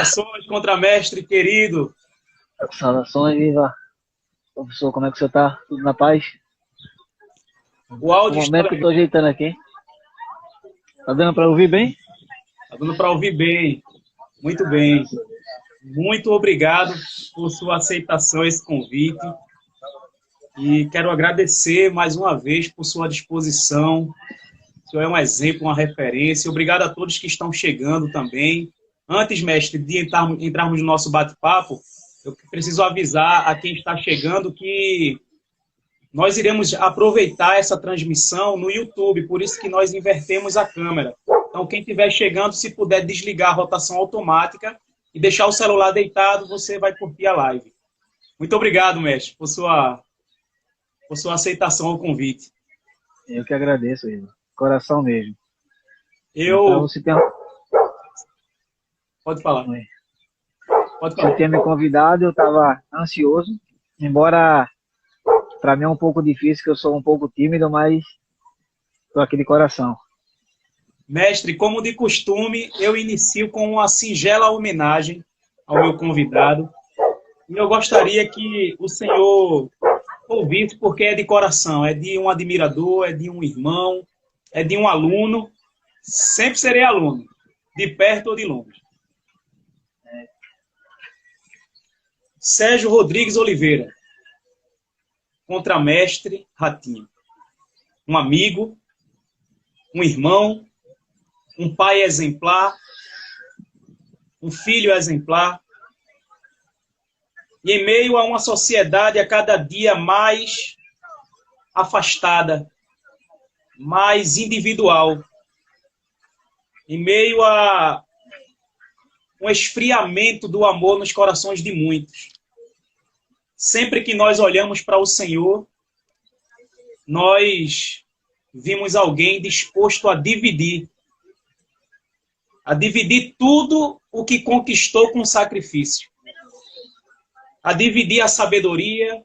Saudações, contramestre querido. Saudações, viva. Professor, como é que você tá? Tudo na paz? O No áudio está momento que eu tô ajeitando aqui. Tá dando para ouvir bem? dando para ouvir bem. Muito bem. Muito obrigado por sua aceitação a esse convite. E quero agradecer mais uma vez por sua disposição. O senhor é um exemplo, uma referência. Obrigado a todos que estão chegando também. Antes, mestre, de entrarmos no nosso bate-papo, eu preciso avisar a quem está chegando que nós iremos aproveitar essa transmissão no YouTube, por isso que nós invertemos a câmera. Então, quem estiver chegando, se puder desligar a rotação automática e deixar o celular deitado, você vai curtir a live. Muito obrigado, mestre, por sua aceitação ao convite. Eu que agradeço, viva. Coração mesmo. Eu... Você tem... Pode falar. Pode Você falar. tinha me convidado, eu estava ansioso, embora para mim é um pouco difícil, que eu sou um pouco tímido, mas estou aqui de coração. Mestre, como de costume, eu inicio com uma singela homenagem ao meu convidado. E eu gostaria que o senhor ouvisse, porque é de coração, é de um admirador, é de um irmão, é de um aluno. Sempre serei aluno, de perto ou de longe. Sérgio Rodrigues Oliveira, contramestre Ratinho. Um amigo, um irmão, um pai exemplar, um filho exemplar. E em meio a uma sociedade a cada dia mais afastada, mais individual, em meio a um esfriamento do amor nos corações de muitos. Sempre que nós olhamos para o Senhor, nós vimos alguém disposto a dividir tudo o que conquistou com sacrifício, a dividir a sabedoria,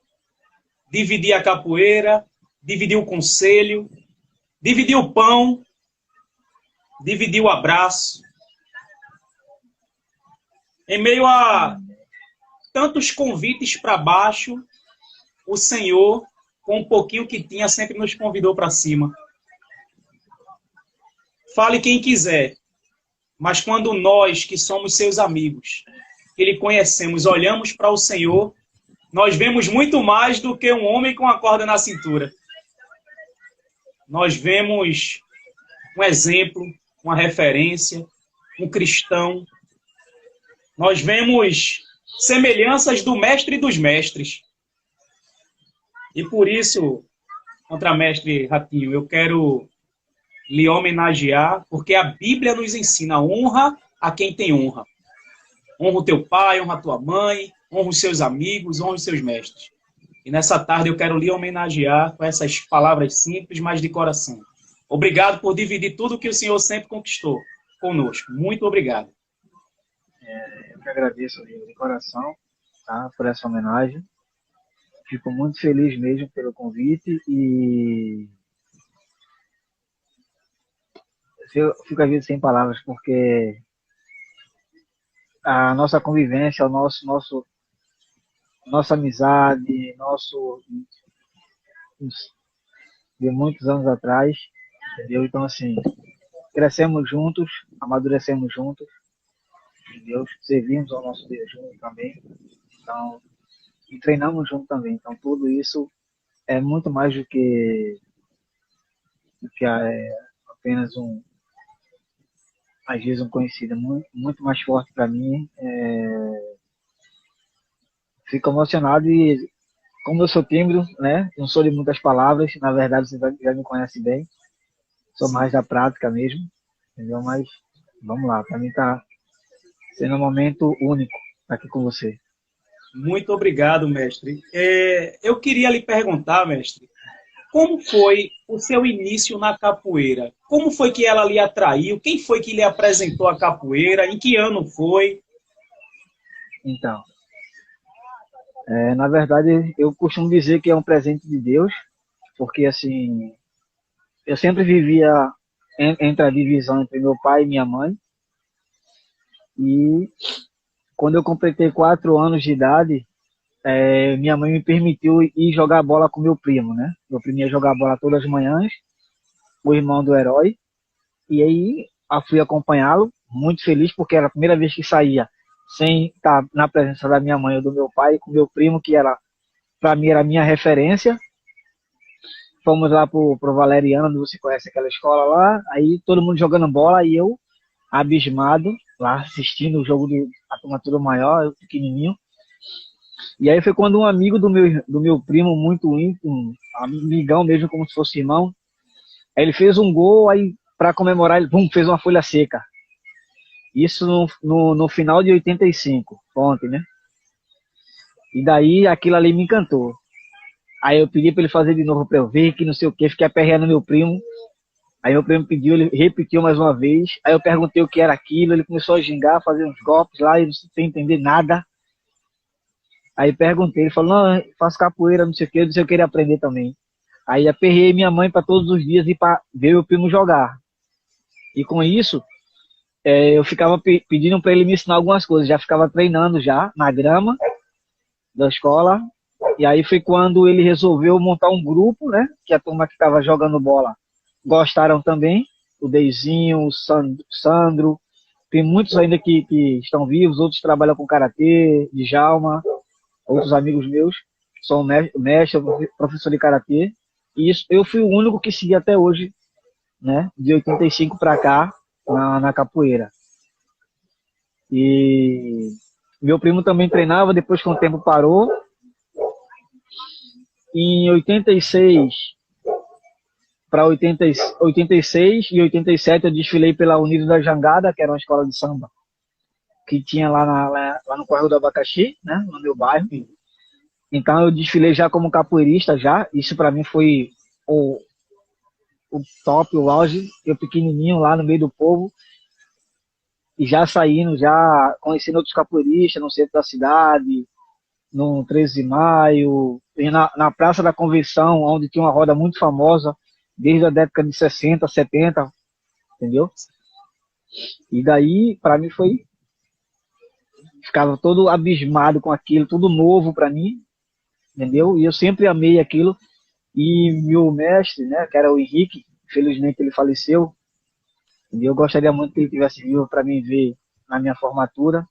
dividir a capoeira, dividir o conselho, dividir o pão, dividir o abraço. Em meio a tantos convites para baixo, o Senhor, com um pouquinho que tinha, sempre nos convidou para cima. Fale quem quiser, mas quando nós, que somos seus amigos, que lhe conhecemos, olhamos para o Senhor, nós vemos muito mais do que um homem com a corda na cintura. Nós vemos um exemplo, uma referência, um cristão. Nós vemos semelhanças do mestre dos mestres. E por isso, contramestre Ratinho, eu quero lhe homenagear, porque a Bíblia nos ensina: honra a quem tem honra. Honra o teu pai, honra a tua mãe, honra os seus amigos, honra os seus mestres. E nessa tarde eu quero lhe homenagear com essas palavras simples, mas de coração. Obrigado por dividir tudo que o Senhor sempre conquistou conosco. Muito obrigado. Eu que agradeço, viva, de coração, tá, por essa homenagem. Fico muito feliz mesmo pelo convite e eu fico às vezes sem palavras, porque a nossa convivência, nossa amizade, de muitos anos atrás, entendeu? Então, assim, crescemos juntos, amadurecemos juntos, entendeu? Servimos ao nosso Deus junto também, então, e treinamos junto também. Então, tudo isso é muito mais do que apenas às vezes um conhecido, muito, muito mais forte para mim. Fico emocionado e, como eu sou tímido, né? Não sou de muitas palavras, na verdade você já me conhece bem, sou mais da prática mesmo, entendeu? Mas vamos lá, para mim tá sendo um momento único estar aqui com você. Muito obrigado, mestre. Eu queria lhe perguntar, mestre, como foi o seu início na capoeira? Como foi que ela lhe atraiu? Quem foi que lhe apresentou a capoeira? Em que ano foi? Então, na verdade, eu costumo dizer que é um presente de Deus, porque assim, eu sempre vivia entre a divisão entre meu pai e minha mãe, e quando eu completei 4 anos de idade, minha mãe me permitiu ir jogar bola com meu primo, né? Meu primo ia jogar bola todas as manhãs, o irmão do Herói. E aí eu fui acompanhá-lo, muito feliz, porque era a primeira vez que saía sem estar na presença da minha mãe ou do meu pai, com meu primo, que era, para mim, era a minha referência. Fomos lá pro Valeriano, onde você conhece aquela escola lá, aí todo mundo jogando bola e eu, abismado, lá assistindo o jogo da turma toda maior, eu pequenininho. E aí foi quando um amigo do meu primo, muito íntimo, amigão mesmo, como se fosse irmão, aí ele fez um gol, aí para comemorar, ele fez uma folha seca. Isso no final de 85, ontem, né? E daí aquilo ali me encantou. Aí eu pedi para ele fazer de novo para eu ver, que não sei o que, fiquei aperreando meu primo. Aí meu primo pediu, ele repetiu mais uma vez. Aí eu perguntei o que era aquilo, ele começou a gingar, fazer uns golpes lá, e não sem entender nada. Aí perguntei, ele falou, não, eu faço capoeira, não sei o que, eu queria aprender também. Aí aperrei minha mãe para todos os dias ir para ver meu primo jogar. E com isso, eu ficava pedindo para ele me ensinar algumas coisas, já ficava treinando já na grama da escola. E aí foi quando ele resolveu montar um grupo, né? Que a turma que estava jogando bola gostaram também. O Deizinho, o Sandro. Tem muitos ainda que estão vivos, outros trabalham com karatê, Djalma, outros amigos meus. Sou mestre, professor de karatê. E isso, eu fui o único que segui até hoje, né? De 85 para cá, na capoeira. E meu primo também treinava, depois que o tempo parou. Em 86 para 86 e 87 eu desfilei pela Unido da Jangada, que era uma escola de samba que tinha lá no Correio do Abacaxi, né, no meu bairro. Então eu desfilei já como capoeirista já. Isso para mim foi o top, o auge. Eu pequenininho lá no meio do povo e já saindo, já conhecendo outros capoeiristas no centro da cidade, no 13 de maio, e na Praça da Convenção, onde tinha uma roda muito famosa, desde a década de 60, 70, entendeu? E daí, para mim, ficava todo abismado com aquilo, tudo novo para mim, entendeu? E eu sempre amei aquilo. E meu mestre, né, que era o Henrique, infelizmente ele faleceu, e eu gostaria muito que ele tivesse vivo para mim ver na minha formatura,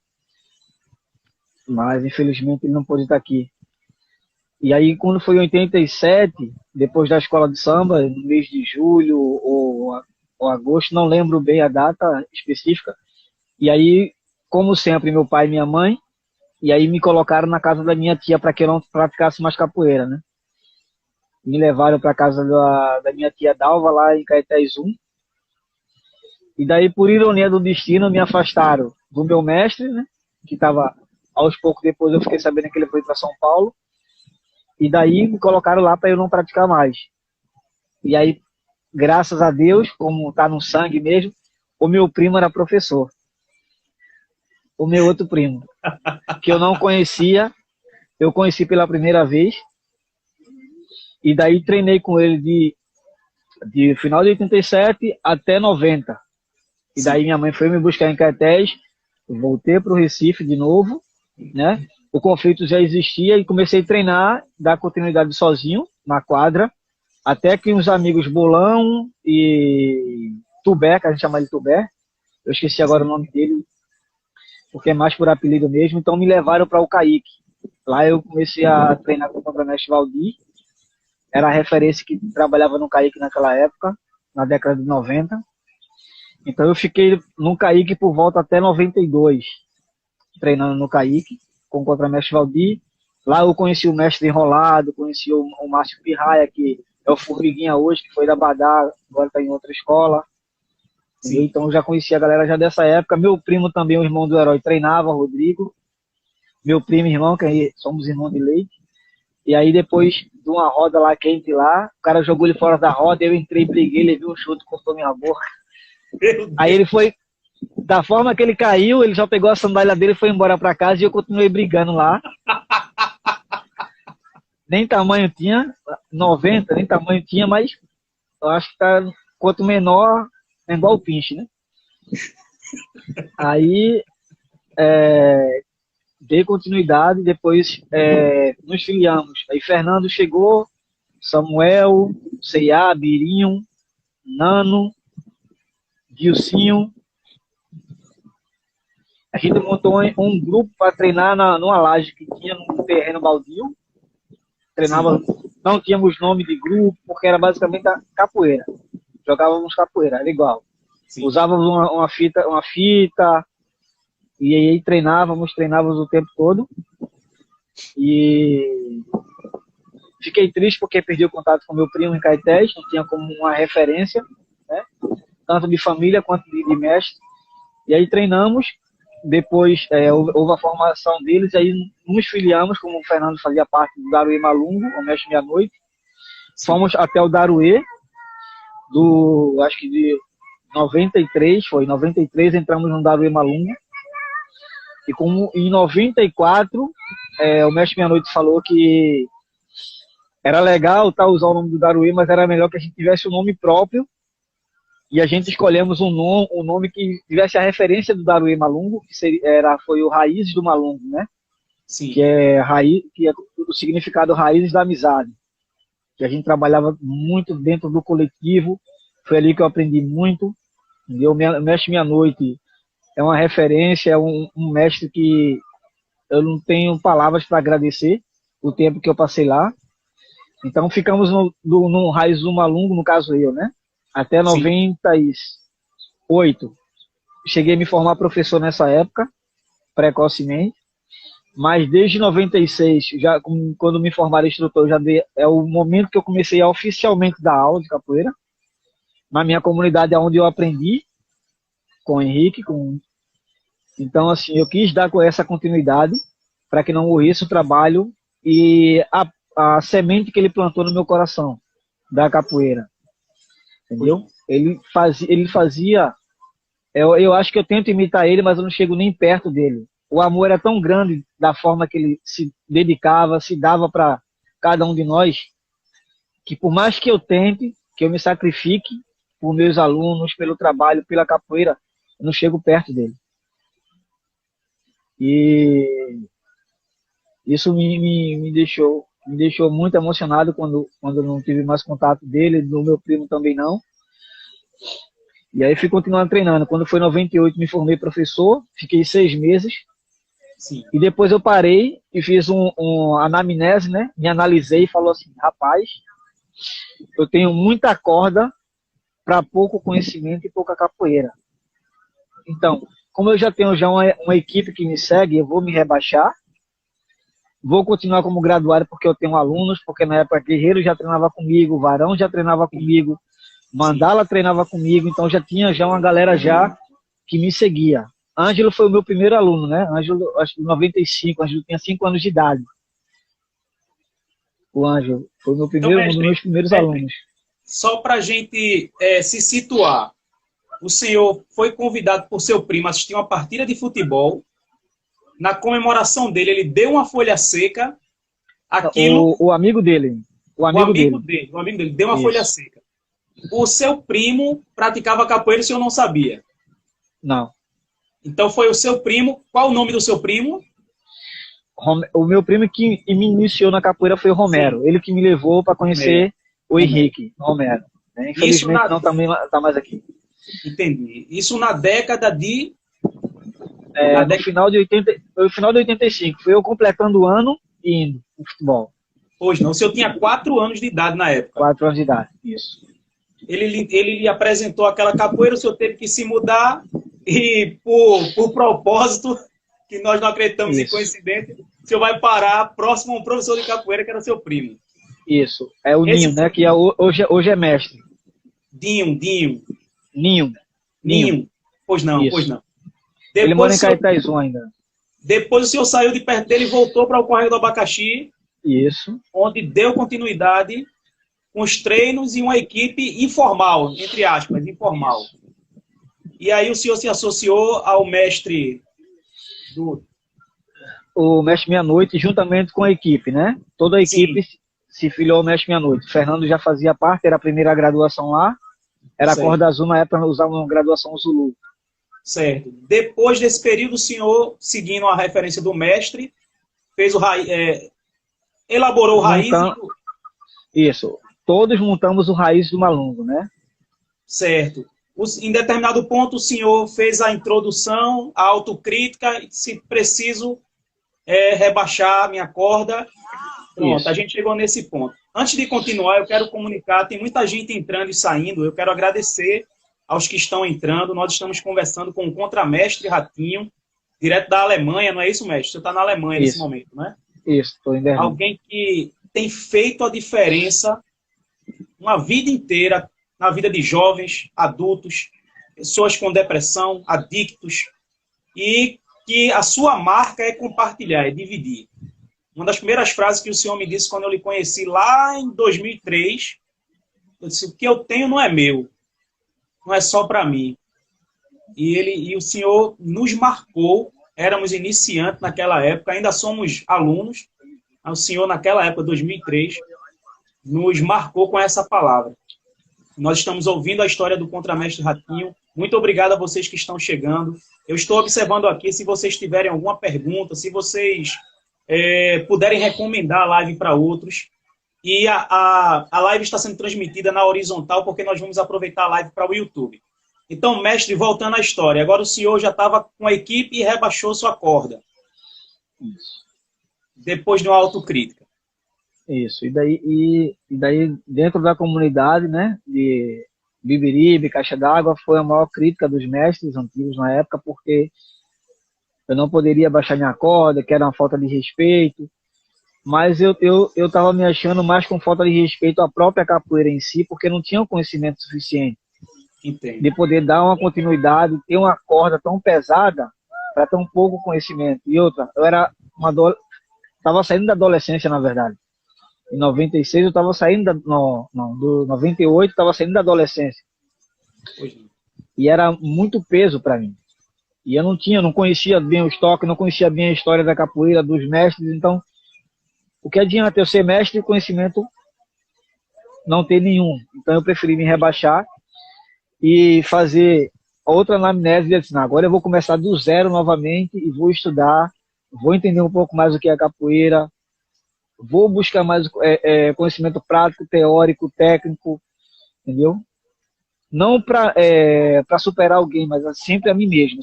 mas infelizmente ele não pôde estar aqui. E aí, quando foi em 87, depois da escola de samba, no mês de julho ou agosto, não lembro bem a data específica, e aí, como sempre, meu pai e minha mãe, e aí me colocaram na casa da minha tia para que eu não praticasse mais capoeira, né? Me levaram para casa da minha tia Dalva, lá em Caetés 1, e daí, por ironia do destino, me afastaram do meu mestre, né? Que estava, aos poucos depois eu fiquei sabendo que ele foi para São Paulo, e daí me colocaram lá para eu não praticar mais. E aí, graças a Deus, como tá no sangue mesmo, o meu primo era professor. O meu outro primo, que eu não conhecia, eu conheci pela primeira vez. E daí treinei com ele de final de 87 até 90. E daí minha mãe foi me buscar em Caetés, voltei para o Recife de novo, né? O conflito já existia e comecei a treinar, dar continuidade sozinho na quadra, até que uns amigos Bolão e Tubé, que a gente chama de Tubé, eu esqueci agora o nome dele, porque é mais por apelido mesmo, então me levaram para o Caique. Lá eu comecei a treinar com o Campeonato Valdir, era a referência que trabalhava no Caique naquela época, na década de 90. Então eu fiquei no Caique por volta até 92, treinando no Caique, com o Contramestre Valdir. Lá eu conheci o mestre Enrolado, conheci o Márcio Pirraia, que é o Formiguinha hoje, que foi da Badá, agora está em outra escola. Então eu já conhecia a galera já dessa época. Meu primo também, o irmão do Herói, treinava, Rodrigo. Meu primo e irmão, que somos irmãos de leite. E aí depois de uma roda lá quente lá, o cara jogou ele fora da roda, eu entrei, briguei, ele viu um chute, cortou minha boca. Aí ele foi, da forma que ele caiu, ele já pegou a sandália dele e foi embora pra casa e eu continuei brigando lá. Nem tamanho tinha, 90, nem tamanho tinha, mas eu acho que tá, quanto menor, é igual o pinche, né? Aí, dei continuidade, depois nos filiamos. Aí Fernando chegou, Samuel, Ceia, Birinho, Nano, Gilcinho. A gente montou um grupo para treinar numa laje que tinha num terreno baldio. Treinava, não tínhamos nome de grupo, porque era basicamente a capoeira. Jogávamos capoeira, era igual. Sim. Usávamos uma fita, e aí treinávamos o tempo todo. E fiquei triste porque perdi o contato com meu primo em Caetés, não tinha como uma referência, né? Tanto de família quanto de mestre. E aí treinamos, depois houve a formação deles, e aí nos filiamos, como o Fernando fazia parte do Daruê Malungo, o Mestre Meia-Noite. Fomos até o Daruê, acho que de 93, foi em 93 entramos no Daruê Malungo. E como em 94, o Mestre Meia-Noite falou que era legal usar o nome do Daruê, mas era melhor que a gente tivesse um nome próprio. E a gente escolhemos um nome que tivesse a referência do Daruê Malungo, que foi o Raízes do Malungo, né? Sim. Que é o significado Raízes da Amizade. Que a gente trabalhava muito dentro do coletivo, foi ali que eu aprendi muito. O Mestre Meia-Noite é uma referência, é um mestre que eu não tenho palavras para agradecer o tempo que eu passei lá. Então ficamos no Raiz do Malungo, no caso eu, né? Até 98. Cheguei a me formar professor nessa época, precocemente. Mas desde 96, quando me formaram instrutor, é o momento que eu comecei a oficialmente dar aula de capoeira. Na minha comunidade é onde eu aprendi, com o Henrique. Então, assim, eu quis dar com essa continuidade, para que não morresse o trabalho e a semente que ele plantou no meu coração, da capoeira. Entendeu? Ele fazia eu acho que eu tento imitar ele, mas eu não chego nem perto dele. O amor era tão grande da forma que ele se dedicava, se dava para cada um de nós, que por mais que eu tente, que eu me sacrifique por meus alunos, pelo trabalho, pela capoeira, eu não chego perto dele. E isso me deixou muito emocionado quando eu não tive mais contato dele, do meu primo também não. E aí fui continuando treinando. Quando foi 98, me formei professor, fiquei 6 meses. Sim. E depois eu parei e fiz uma anamnese, né? Me analisei e falou assim, rapaz, eu tenho muita corda para pouco conhecimento e pouca capoeira. Então, como eu já tenho uma equipe que me segue, eu vou me rebaixar. Vou continuar como graduado porque eu tenho alunos, porque na época Guerreiro já treinava comigo, Varão já treinava comigo, Mandala treinava comigo, então já tinha uma galera já que me seguia. Ângelo foi o meu primeiro aluno, né? Ângelo, acho que em 95, Ângelo tinha 5 anos de idade. O Ângelo foi um dos meus primeiros alunos. Só para a gente se situar, o senhor foi convidado por seu primo a assistir uma partida de futebol. Na comemoração dele, ele deu uma folha seca. O amigo dele. O amigo dele deu uma folha seca. O seu primo praticava capoeira e o senhor não sabia? Não. Então foi o seu primo. Qual o nome do seu primo? O meu primo que me iniciou na capoeira foi o Romero. Sim. Ele que me levou para conhecer o Henrique Romero. Né? Infelizmente não está mais aqui. Entendi. Isso na década de... no final de 85. Foi eu completando o ano e indo no futebol. Pois não. O senhor tinha 4 anos de idade na época. 4 anos de idade, isso. Ele lhe apresentou aquela capoeira, o senhor teve que se mudar e, por propósito, que nós não acreditamos em coincidência, o senhor vai parar próximo a um professor de capoeira que era seu primo. Isso. É o Ninho, né? Que hoje é mestre. Ninho. Pois não. Depois ele mora em Caetaizum ainda. Depois o senhor saiu de perto dele e voltou para o Correio do Abacaxi. Isso. Onde deu continuidade com os treinos e uma equipe informal, entre aspas, informal. Isso. E aí o senhor se associou ao mestre o Mestre Meia-Noite, juntamente com a equipe, né? Toda a equipe se filiou ao Mestre Meia-Noite. O Fernando já fazia parte, era a primeira graduação lá. Era a corda azul, na época usava uma graduação Zulu. Certo. Depois desse período, o senhor, seguindo a referência do mestre, fez o elaborou o raiz. Isso. Todos montamos o raiz do Malungo, né? Certo. Em determinado ponto, o senhor fez a introdução, a autocrítica, se preciso rebaixar a minha corda. Pronto, isso. A gente chegou nesse ponto. Antes de continuar, eu quero comunicar, tem muita gente entrando e saindo, eu quero agradecer aos que estão entrando. Nós estamos conversando com o contramestre Ratinho, direto da Alemanha, não é isso, mestre? Você está na Alemanha nesse momento, não é? Isso, estou em Berlim. Alguém que tem feito a diferença uma vida inteira na vida de jovens, adultos, pessoas com depressão, adictos, e que a sua marca é compartilhar, é dividir. Uma das primeiras frases que o senhor me disse quando eu lhe conheci lá em 2003, eu disse, o que eu tenho não é meu, não é só para mim. E o senhor nos marcou, éramos iniciantes naquela época, ainda somos alunos, o senhor naquela época, 2003, nos marcou com essa palavra. Nós estamos ouvindo a história do contramestre Ratinho. Muito obrigado a vocês que estão chegando. Eu estou observando aqui, se vocês tiverem alguma pergunta, se vocês puderem recomendar a live para outros. E a live está sendo transmitida na horizontal, porque nós vamos aproveitar a live para o YouTube. Então, mestre, voltando à história. Agora o senhor já estava com a equipe e rebaixou sua corda. Isso. Depois de uma autocrítica. Isso. E daí dentro da comunidade, né, de Bibiribe, Caixa d'Água, foi a maior crítica dos mestres antigos na época, porque eu não poderia baixar minha corda, que era uma falta de respeito, mas eu estava me achando mais com falta de respeito à própria capoeira em si, porque não tinha o conhecimento suficiente. Entendo. De poder dar uma continuidade, ter uma corda tão pesada para tão pouco conhecimento. E outra, eu estava saindo da adolescência, na verdade. Em 96 eu estava saindo do 98 estava saindo da adolescência. E era muito peso para mim. E eu não conhecia bem o estoque, não conhecia bem a história da capoeira, dos mestres. Então, o que adianta eu ser mestre e conhecimento não ter nenhum? Então eu preferi me rebaixar e fazer outra anamnese e dizer, agora eu vou começar do zero novamente e vou estudar, vou entender um pouco mais o que é capoeira, vou buscar mais conhecimento prático, teórico, técnico, entendeu? Não para superar alguém, mas sempre a mim mesmo.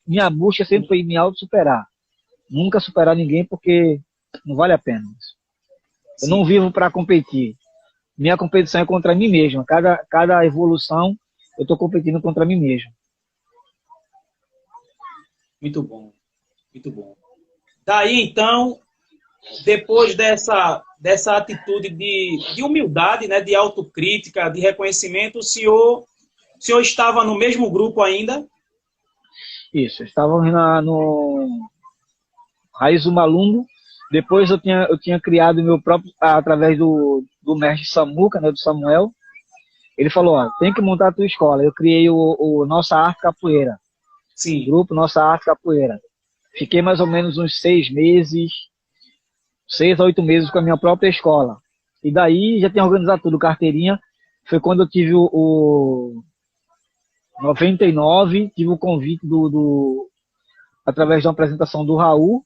Minha busca sempre foi me auto-superar. Nunca superar ninguém, porque não vale a pena. Eu não vivo para competir. Minha competição é contra mim mesmo. Cada evolução, eu estou competindo contra mim mesmo. Muito bom. Muito bom. Daí, então, depois dessa atitude de humildade, né, de autocrítica, de reconhecimento, o senhor estava no mesmo grupo ainda? Isso, estávamos no Raiz do Malungo. Depois eu tinha criado o meu próprio, através do mestre Samuca, né, do Samuel. Ele falou, ó, tem que montar a tua escola. Eu criei o Nossa Arte Capoeira. Sim. O grupo Nossa Arte Capoeira. Fiquei mais ou menos uns 6 a 8 meses com a minha própria escola. E daí já tinha organizado tudo, carteirinha. Foi quando eu tive o 99, tive o convite através de uma apresentação do Raul,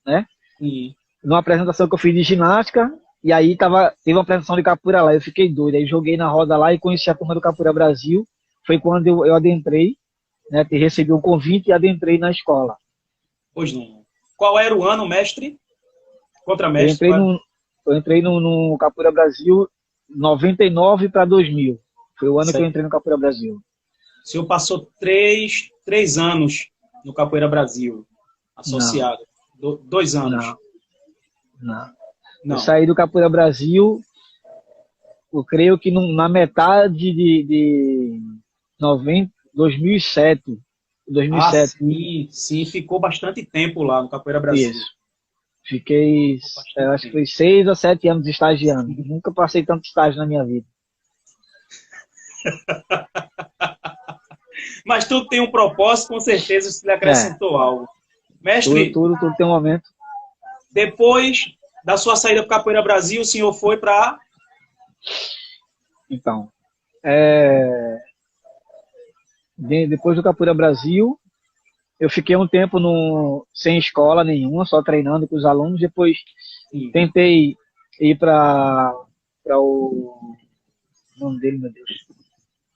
né? Sim. Numa apresentação que eu fiz de ginástica, e aí teve uma apresentação de capoeira lá, eu fiquei doido, aí joguei na roda lá e conheci a turma do Capoeira Brasil. Foi quando eu adentrei, né? Recebi um convite e adentrei na escola. Pois não. Qual era o ano, mestre? Contramestre? Eu entrei no Capoeira Brasil 99 para 2000. Foi o ano que eu entrei no Capoeira Brasil. O senhor passou 3 anos no Capoeira Brasil, associado. 2 anos. Não. Eu saí do Capoeira Brasil, eu creio que na metade de 2007. 2007. Sim, ficou bastante tempo lá no Capoeira Brasil. Isso. Fiquei, acho que foi 6 a 7 anos estagiando. Nunca passei tanto estágio na minha vida. Mas tudo tem um propósito, com certeza você lhe acrescentou algo. Mestre, tudo tem um momento. Depois da sua saída para o Capoeira Brasil, o senhor foi para... Então, Depois do Capoeira Brasil, eu fiquei um tempo sem escola nenhuma, só treinando com os alunos. Depois tentei ir para o nome dele, meu Deus.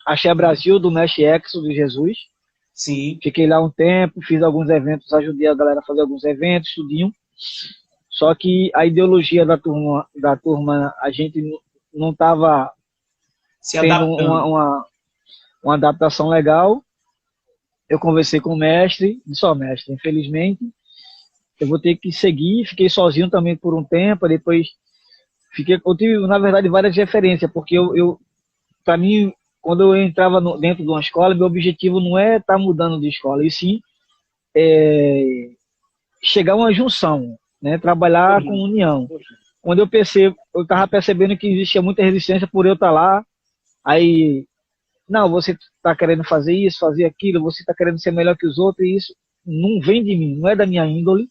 Axé Brasil, do Mestre Exo, de Jesus. Sim. Fiquei lá um tempo, fiz alguns eventos, ajudei a galera a fazer alguns eventos, tudinho. Só que a ideologia da turma a gente não estava tendo uma adaptação legal. Eu conversei com o mestre, disse, mestre, infelizmente, eu vou ter que seguir. Fiquei sozinho também por um tempo, depois eu tive, na verdade, várias referências, porque para mim, quando eu entrava dentro de uma escola, meu objetivo não é estar mudando de escola, e sim chegar a uma junção, né? Trabalhar com união. Quando eu estava percebendo que existia muita resistência por eu estar lá, aí, não, você está querendo fazer isso, fazer aquilo, você está querendo ser melhor que os outros, e isso não vem de mim, não é da minha índole,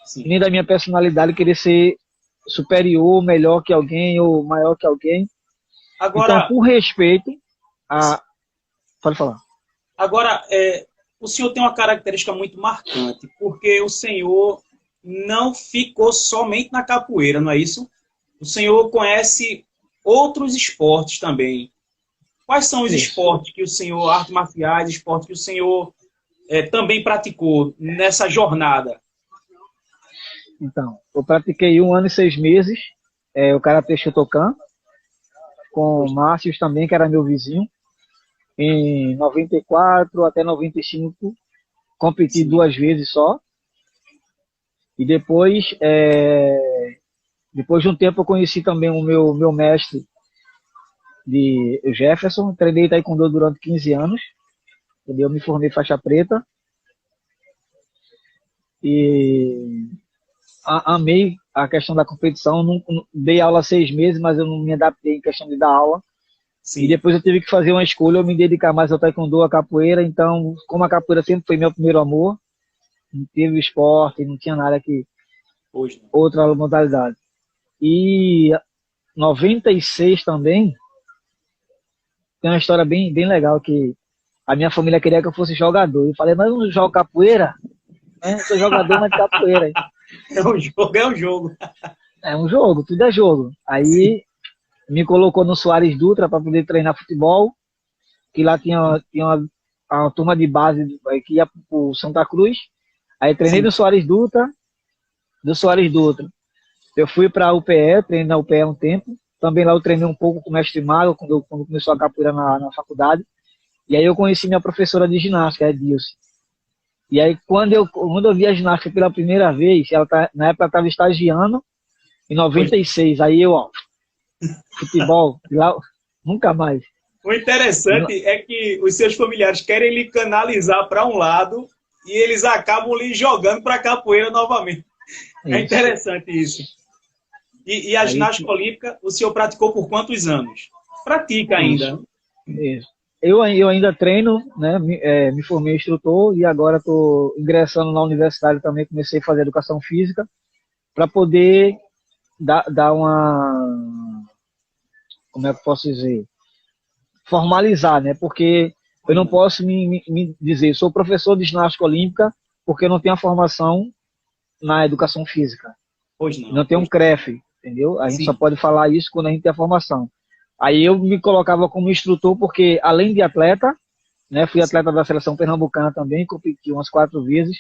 sim, nem da minha personalidade querer ser superior, melhor que alguém ou maior que alguém. Agora, então, por respeito pode falar. Agora, o senhor tem uma característica muito marcante, porque o senhor não ficou somente na capoeira, não é isso? O senhor conhece outros esportes também. Quais são os esportes que o senhor, artes marciais, esportes que o senhor também praticou nessa jornada? Então, eu pratiquei 1 ano e 6 meses, o Karatê Shotokan, com o Márcio também, que era meu vizinho. Em 94 até 95, competi 2 vezes só. E depois de um tempo, eu conheci também o meu mestre, o Jefferson. Treinei taekwondo durante 15 anos. Eu me formei faixa preta. E amei a questão da competição. Não dei aula 6 meses, mas eu não me adaptei em questão de dar aula. Sim. E depois eu tive que fazer uma escolha, eu me dedicar mais ao taekwondo, à capoeira. Então, como a capoeira sempre foi meu primeiro amor, não teve esporte, não tinha nada que outra modalidade. E 96 também, tem uma história bem, bem legal, que a minha família queria que eu fosse jogador. Eu falei, mas eu não jogo capoeira? Eu sou jogador, mas de capoeira. É um jogo, é um jogo. É um jogo, tudo é jogo. Aí sim, me colocou no Soares Dutra para poder treinar futebol, que lá tinha uma turma de base que ia para o Santa Cruz. Aí treinei no Soares Dutra, do Soares Dutra. Eu fui para a UPE, treinei na UPE um tempo. Também lá eu treinei um pouco com o mestre Mago, quando começou a capoeira na faculdade. E aí eu conheci minha professora de ginástica, a Edilce. E aí quando eu vi a ginástica pela primeira vez, na época ela estava estagiando, em 96. Aí eu, futebol, lá, nunca mais. O interessante é que os seus familiares querem lhe canalizar para um lado e eles acabam lhe jogando para a capoeira novamente. Isso. É interessante isso. E a ginástica olímpica, o senhor praticou por quantos anos? Pratica ainda. Isso. Eu ainda treino, né? Me formei instrutor e agora estou ingressando na universidade também. Comecei a fazer educação física para poder dar uma... Como é que eu posso dizer? Formalizar, né? Porque eu não posso me dizer, sou professor de ginástica olímpica porque eu não tenho a formação na educação física. Pois não. Não tenho um CREF, entendeu? A gente só pode falar isso quando a gente tem a formação. Aí eu me colocava como instrutor porque, além de atleta, né, fui atleta da seleção pernambucana também, competi umas 4 vezes,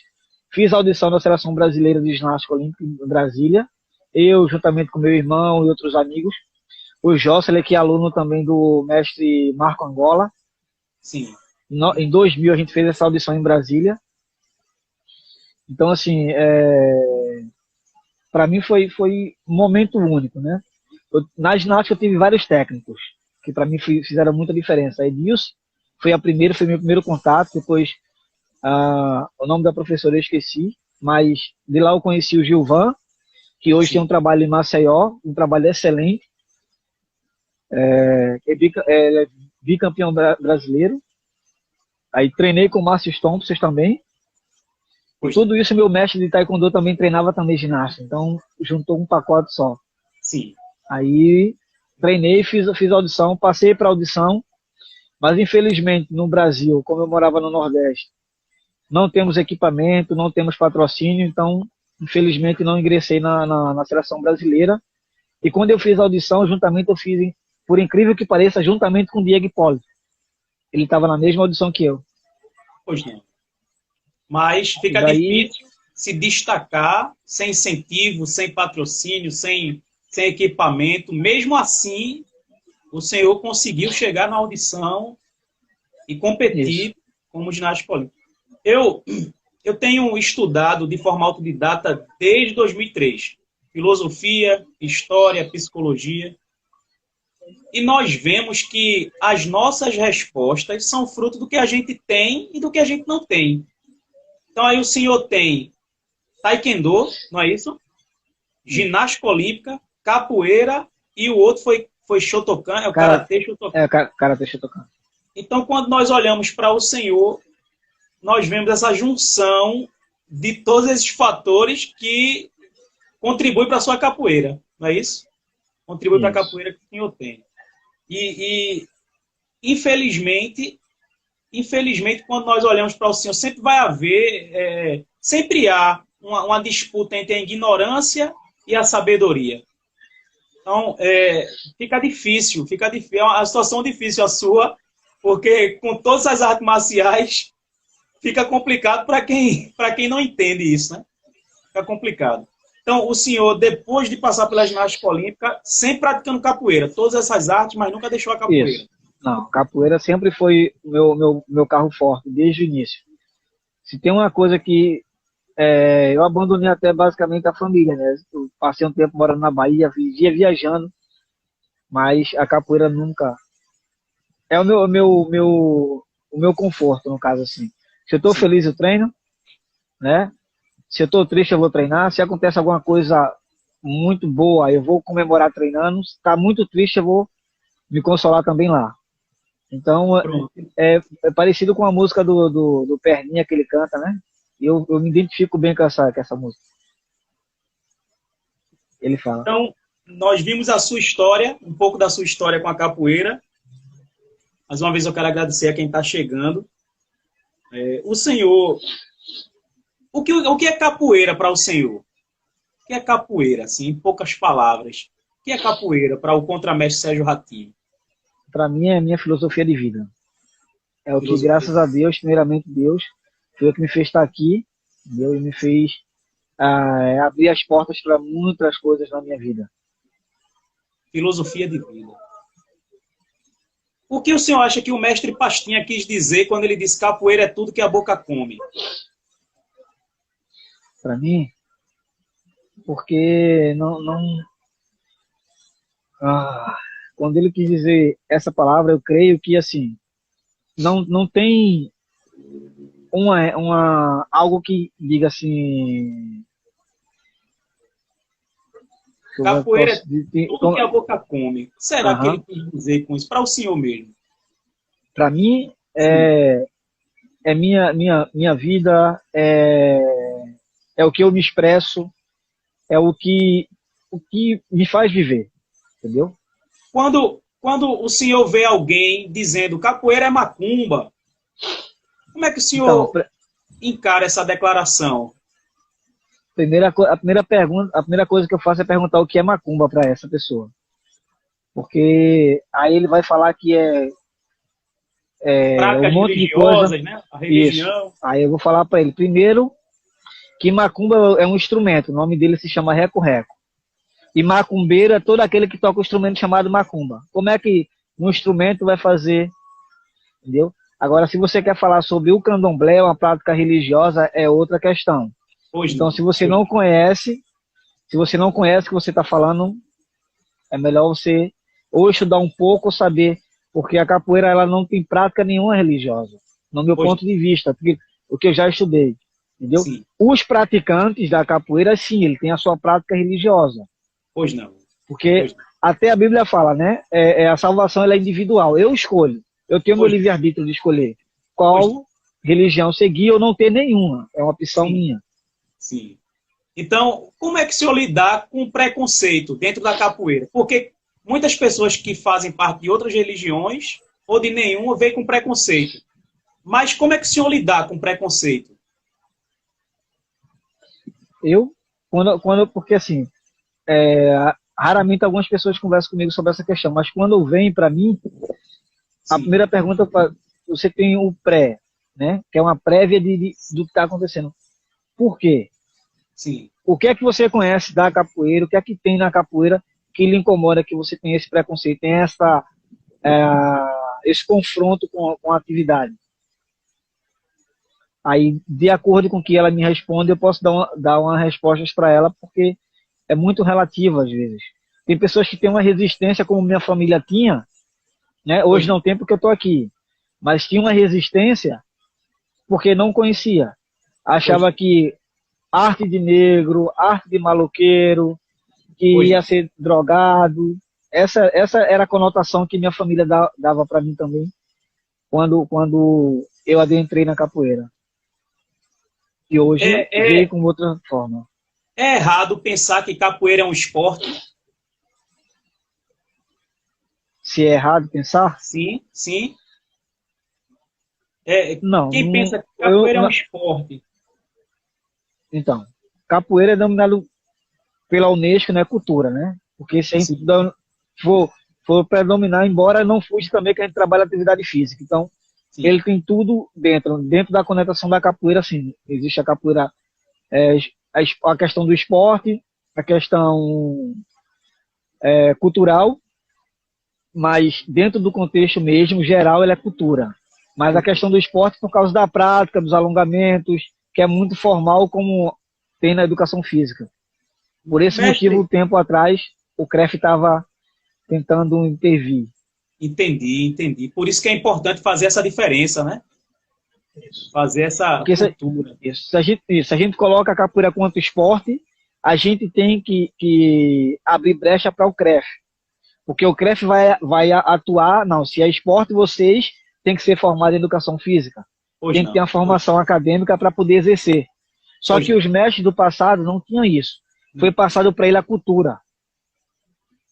fiz audição da seleção brasileira de ginástica olímpica em Brasília, eu, juntamente com meu irmão e outros amigos, o Jocelyn, que é aluno também do mestre Marco Angola. Sim. Em 2000 a gente fez essa audição em Brasília. Então, assim, para mim foi um momento único, né? Na ginástica eu tive vários técnicos que para mim fizeram muita diferença. A Edilson foi meu primeiro contato. Depois, o nome da professora eu esqueci, mas de lá eu conheci o Gilvan, que hoje tem um trabalho em Maceió, um trabalho excelente. Ele é bicampeão brasileiro. Aí treinei com o Márcio Thompson também. E tudo isso meu mestre de taekwondo também treinava também ginástica. Então juntou um pacote só. Sim. Aí treinei, fiz a audição, passei para a audição, Mas, infelizmente, no Brasil, como eu morava no Nordeste, não temos equipamento, não temos patrocínio, então, infelizmente, não ingressei na seleção brasileira. E quando eu fiz a audição, juntamente eu fiz, por incrível que pareça, juntamente com o Diego Hipólito. Ele estava na mesma audição que eu. Pois não. Mas E fica daí, difícil se destacar sem incentivo, sem patrocínio, sem equipamento. Mesmo assim, o senhor conseguiu chegar na audição e isso. competir como ginasta olímpica. Eu tenho estudado de forma autodidata desde 2003. Filosofia, história, psicologia. E nós vemos que as nossas respostas são fruto do que a gente tem e do que a gente não tem. Então aí o senhor tem taekwondo, não é isso? Ginástica olímpica, capoeira e o outro foi Shotokan, é o Karatê Shotokan. É, Karatê Shotokan. Então quando nós olhamos para o senhor, nós vemos essa junção de todos esses fatores que contribuem para a sua capoeira, não é isso? Contribui para a capoeira que o senhor tem. E infelizmente, quando nós olhamos para o senhor, sempre vai haver, sempre há uma disputa entre a ignorância e a sabedoria. Então, fica difícil, é uma situação difícil a sua, porque com todas as artes marciais, fica complicado para quem não entende isso, né? Fica complicado. Então, o senhor, depois de passar pela ginástica olímpica, sempre praticando capoeira, todas essas artes, mas nunca deixou a capoeira. Isso. Não, capoeira sempre foi meu carro forte, desde o início. Se tem uma coisa que eu abandonei até basicamente a família, né? Eu passei um tempo morando na Bahia, vivia viajando, mas a capoeira nunca... É o meu conforto, no caso, assim. Se eu estou feliz, eu treino, né? Se eu estou triste, eu vou treinar. Se acontece alguma coisa muito boa, eu vou comemorar treinando. Se está muito triste, eu vou me consolar também lá. Então, é parecido com a música do Perninha que ele canta, né? Eu me identifico bem com essa música. Ele fala. Então, nós vimos a sua história, um pouco da sua história com a capoeira. Mais uma vez eu quero agradecer a quem está chegando. O senhor... O que é capoeira para o senhor? O que é capoeira, assim, em poucas palavras? O que é capoeira para o contramestre Sérgio Ratinho? Para mim é a minha filosofia de vida. É o que, graças a Deus, primeiramente Deus, foi o que me fez estar aqui, Deus me fez abrir as portas para muitas coisas na minha vida. Filosofia de vida. O que o senhor acha que o mestre Pastinha quis dizer quando ele disse capoeira é tudo que a boca come? Para mim, porque quando ele quis dizer essa palavra, eu creio que assim não tem algo que diga assim. Capoeira é tudo que a boca come. Será que ele quis dizer com isso? Para o senhor mesmo? Para mim é minha vida, é o que eu me expresso, é o que me faz viver, entendeu? Quando o senhor vê alguém dizendo capoeira é macumba, como é que o senhor encara essa declaração? A primeira coisa que eu faço é perguntar o que é macumba para essa pessoa. Porque aí ele vai falar que práticas um monte de coisa, né? A religião. Isso. Aí eu vou falar para ele, primeiro, que macumba é um instrumento, o nome dele se chama reco-reco. E macumbeiro é todo aquele que toca um instrumento chamado macumba. Como é que um instrumento vai fazer, entendeu? Agora, se você quer falar sobre o candomblé, uma prática religiosa, é outra questão. Então, se você não conhece o que você está falando, é melhor você ou estudar um pouco ou saber, porque a capoeira ela não tem prática nenhuma religiosa, no meu ponto de vista, porque o que eu já estudei, entendeu? Sim. Os praticantes da capoeira, sim, ele tem a sua prática religiosa. Pois não. Porque até a Bíblia fala, né? A salvação ela é individual. Eu escolho. Eu tenho meu livre-arbítrio de escolher qual religião seguir ou não ter nenhuma. É uma opção minha. Sim. Então, como é que o senhor lidar com preconceito dentro da capoeira? Porque muitas pessoas que fazem parte de outras religiões ou de nenhuma, veio com preconceito. Mas como é que o senhor lidar com preconceito? Porque assim, raramente algumas pessoas conversam comigo sobre essa questão, mas quando vem para mim, a Sim, primeira pergunta, você tem o pré, né? Que é uma prévia do que está acontecendo. Por quê? sim. O que é que você conhece da capoeira? O que é que tem na capoeira que lhe incomoda, que você tem esse preconceito, tem esse confronto com a atividade? Aí, de acordo com o que ela me responde, eu posso dar uma resposta para ela, porque é muito relativo às vezes. Tem pessoas que têm uma resistência, como minha família tinha, né? Hoje Pois não tem porque eu estou aqui, mas tinha uma resistência porque não conhecia. pois Achava que arte de negro, arte de maloqueiro, que pois ia ser drogado. Essa era a conotação que minha família dava para mim também, quando eu adentrei na capoeira. E hoje veio com outra forma. é errado pensar que capoeira é um esporte? Se é errado pensar? Sim, sim. Não, Quem não pensa que eu, capoeira é um esporte? então, capoeira é denominado pela Unesco, né, cultura, né? Porque se a gente Sim, for, for predominar, embora não fuja também que a gente trabalha atividade física. Então, sim. ele tem tudo dentro da conotação da capoeira, assim. Existe a capoeira, é, a questão do esporte, a questão cultural, mas dentro do contexto mesmo, geral, ele é cultura. Mas a questão do esporte, por causa da prática, dos alongamentos, que é muito formal, como tem na educação física. Por esse motivo, Mestre, um tempo atrás, o CREF estava tentando intervir. entendi, entendi. Por isso que é importante fazer essa diferença, né? Fazer essa Porque cultura. se a gente coloca a capoeira quanto esporte, a gente tem que abrir brecha para o CREF. Porque o CREF vai atuar, não, se é esporte, vocês têm que ser formados em educação física. Pois Tem que ter não, uma formação acadêmica para poder exercer. Só pois que não. os mestres do passado não tinham isso. Foi Não. passado para ele a cultura.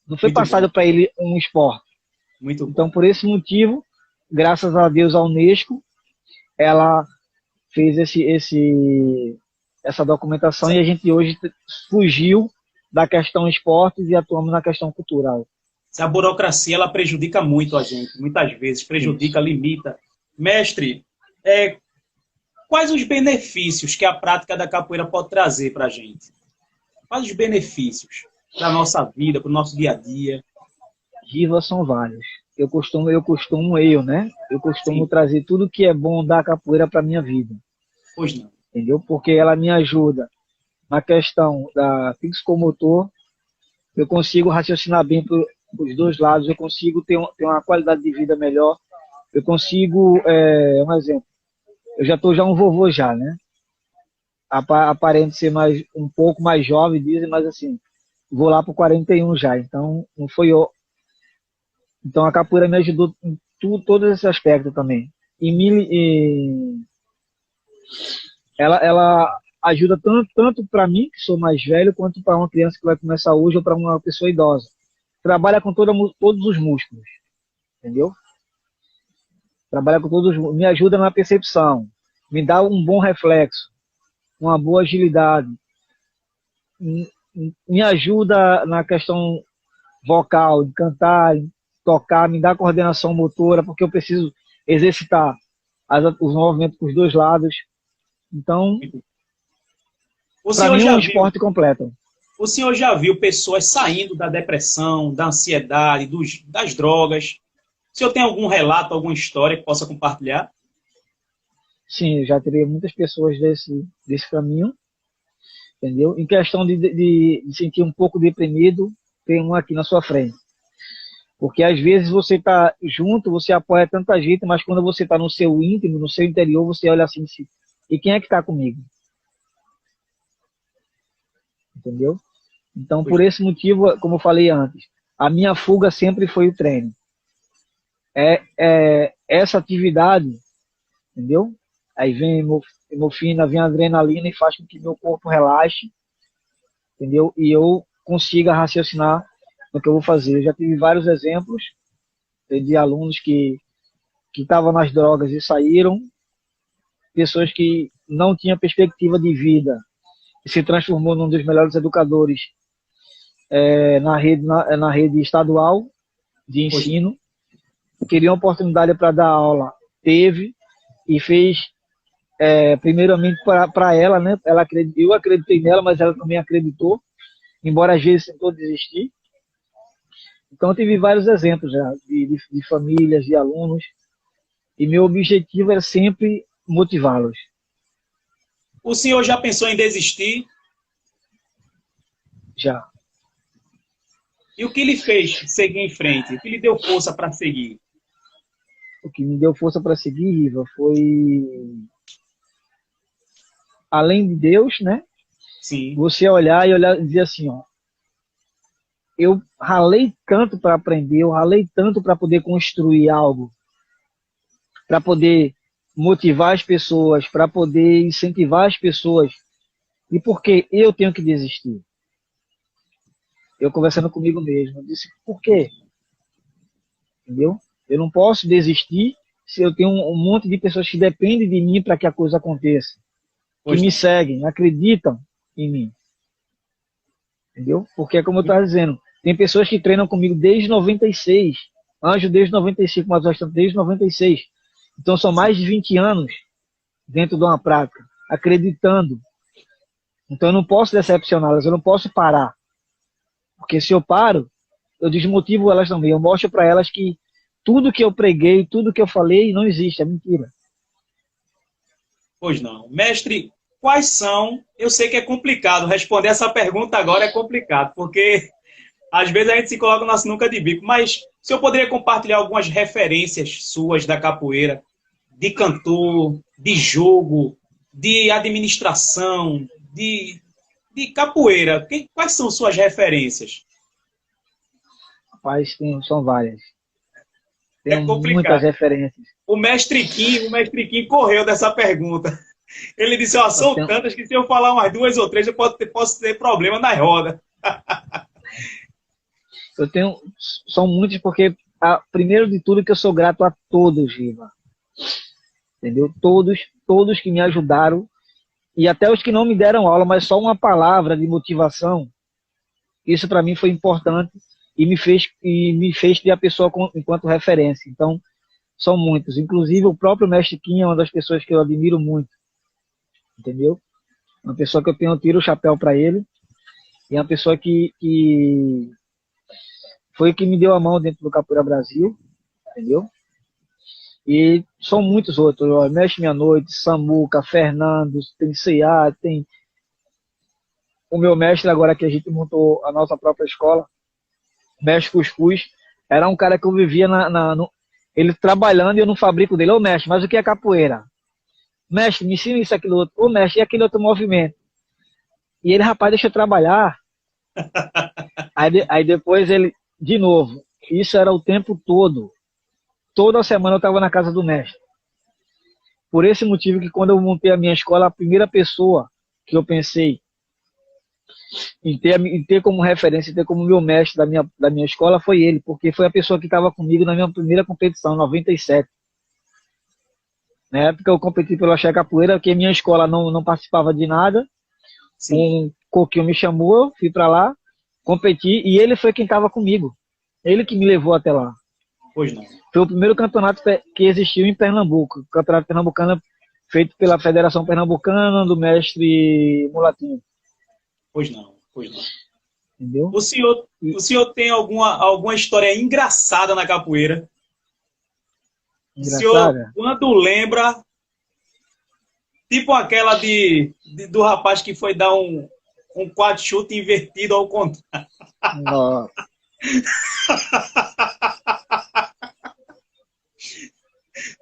Não foi Muito bom, passado para ele um esporte. muito Então, bom. por esse motivo, graças a Deus, a Unesco, ela fez essa documentação e Essa, a gente hoje fugiu da questão esportes e atuamos na questão cultural. essa burocracia, ela prejudica muito a gente, muitas vezes, Isso. prejudica, limita. Mestre, quais os benefícios que a prática da capoeira pode trazer para a gente? Quais os benefícios para a nossa vida, para o nosso dia a dia? Riva são vários. Eu costumo Sim, trazer tudo que é bom da capoeira para minha vida, pois não. entendeu? Porque ela me ajuda na questão da psicomotor, eu consigo raciocinar bem para os dois lados, eu consigo ter uma qualidade de vida melhor, eu consigo, um exemplo, eu já um vovô já, né? Aparente ser um pouco mais jovem, dizem, mas assim, vou lá para 41 já, então não foi eu. Então a capoeira me ajudou em todos esses aspectos também. Ela ajuda tanto para mim, que sou mais velho, quanto para uma criança que vai começar hoje ou para uma pessoa idosa. Trabalha com todos os músculos, entendeu? Trabalha com todos, me ajuda na percepção, me dá um bom reflexo, uma boa agilidade, me ajuda na questão vocal, de cantar, tocar, me dá coordenação motora, porque eu preciso exercitar os movimentos com os dois lados. Então, O para senhor mim é já um viu, esporte completo. o senhor já viu pessoas saindo da depressão, da ansiedade, das drogas? O senhor tem algum relato, alguma história que possa compartilhar? Sim, eu já teria muitas pessoas desse caminho, entendeu? Em questão de sentir um pouco deprimido, tem um aqui na sua frente. Porque às vezes você está junto, você apoia tanta gente, mas quando você está no seu íntimo, no seu interior, você olha assim, e quem é que está comigo? Entendeu? Então, Pois por esse motivo, como eu falei antes, a minha fuga sempre foi o treino. Essa atividade, entendeu? Aí vem hemofina, vem a adrenalina e faz com que meu corpo relaxe, entendeu? E eu consiga raciocinar no que eu vou fazer. Eu já tive vários exemplos de alunos que que estavam nas drogas e saíram, pessoas que não tinham perspectiva de vida e se transformou num dos melhores educadores na rede estadual de ensino. Queria uma oportunidade para dar aula, teve, e fez primeiramente para ela, né? Eu acreditei nela, mas ela também acreditou, embora às vezes tentou desistir. Então eu tive vários exemplos já, de famílias, de alunos, e meu objetivo era sempre motivá-los. O senhor já pensou em desistir? Já. E o que lhe fez seguir em frente? O que lhe deu força para seguir? O que me deu força para seguir, Riva, foi, além de Deus, né? Sim. Você olhar e dizer assim, ó, eu ralei tanto para aprender, eu ralei tanto para poder construir algo, para poder motivar as pessoas, para poder incentivar as pessoas. E por que eu tenho que desistir? Eu conversando comigo mesmo, eu disse, por quê? Entendeu? Eu não posso desistir se eu tenho um monte de pessoas que dependem de mim para que a coisa aconteça. Que me seguem, acreditam em mim. Entendeu? Porque, como eu estava dizendo, tem pessoas que treinam comigo desde 96. Anjo desde 95, mas nós estamos desde 96. Então são mais de 20 anos dentro de uma prática, acreditando. Então eu não posso decepcioná-las, eu não posso parar. Porque se eu paro, eu desmotivo elas também. Eu mostro para elas que tudo que eu preguei, tudo que eu falei não existe, é mentira. Pois não. Mestre, quais são... Eu sei que é complicado, responder essa pergunta agora é complicado, porque às vezes a gente se coloca na sinuca de bico, mas o senhor poderia compartilhar algumas referências suas da capoeira, de cantor, de jogo, de administração, de capoeira? Quais são suas referências? Rapaz, são várias. Tem complicado. Muitas referências. O mestre Kim correu dessa pergunta. Ele disse, ó, são tantas que se eu falar umas 2 ou 3, eu posso ter problema na roda. São muitos porque, primeiro de tudo, que eu sou grato a todos, Riva. Entendeu? Todos que me ajudaram, e até os que não me deram aula, mas só uma palavra de motivação, isso para mim foi importante e me fez ter a pessoa enquanto referência. Então, são muitos. Inclusive, o próprio mestre Kim é uma das pessoas que eu admiro muito. Entendeu? Uma pessoa que eu tiro o chapéu para ele, e é uma pessoa que foi que me deu a mão dentro do Capoeira Brasil, entendeu? E são muitos outros, ó, Mestre Minha Noite, Samuca, Fernando, tem C.A., tem o meu mestre agora que a gente montou a nossa própria escola, Mestre Cuscuz, era um cara que eu vivia ele trabalhando e eu no fabrico dele. Ô mestre, mas o que é capoeira? Mestre, me ensina isso, aquilo outro. Ô mestre, e aquele outro movimento? E ele, rapaz, deixa eu trabalhar. Aí depois ele, de novo, isso era o tempo todo. Toda semana eu estava na casa do mestre. Por esse motivo que quando eu montei a minha escola, a primeira pessoa que eu pensei em ter como referência, ter como meu mestre da minha escola foi ele, porque foi a pessoa que estava comigo na minha primeira competição, em 97. Na época eu competi pela Axé Capoeira, porque minha escola não participava de nada. Sim. Um coquinho me chamou, fui para lá, competi, e ele foi quem estava comigo. Ele que me levou até lá. Pois não. Foi o primeiro campeonato que existiu em Pernambuco. O campeonato pernambucano feito pela Federação Pernambucana, do mestre Mulatinho. Pois não, pois não. Entendeu? O senhor tem alguma história engraçada na capoeira? Engraçada? O senhor, quando lembra, tipo aquela do rapaz que foi dar um quatro chute invertido ao contrário. Nossa.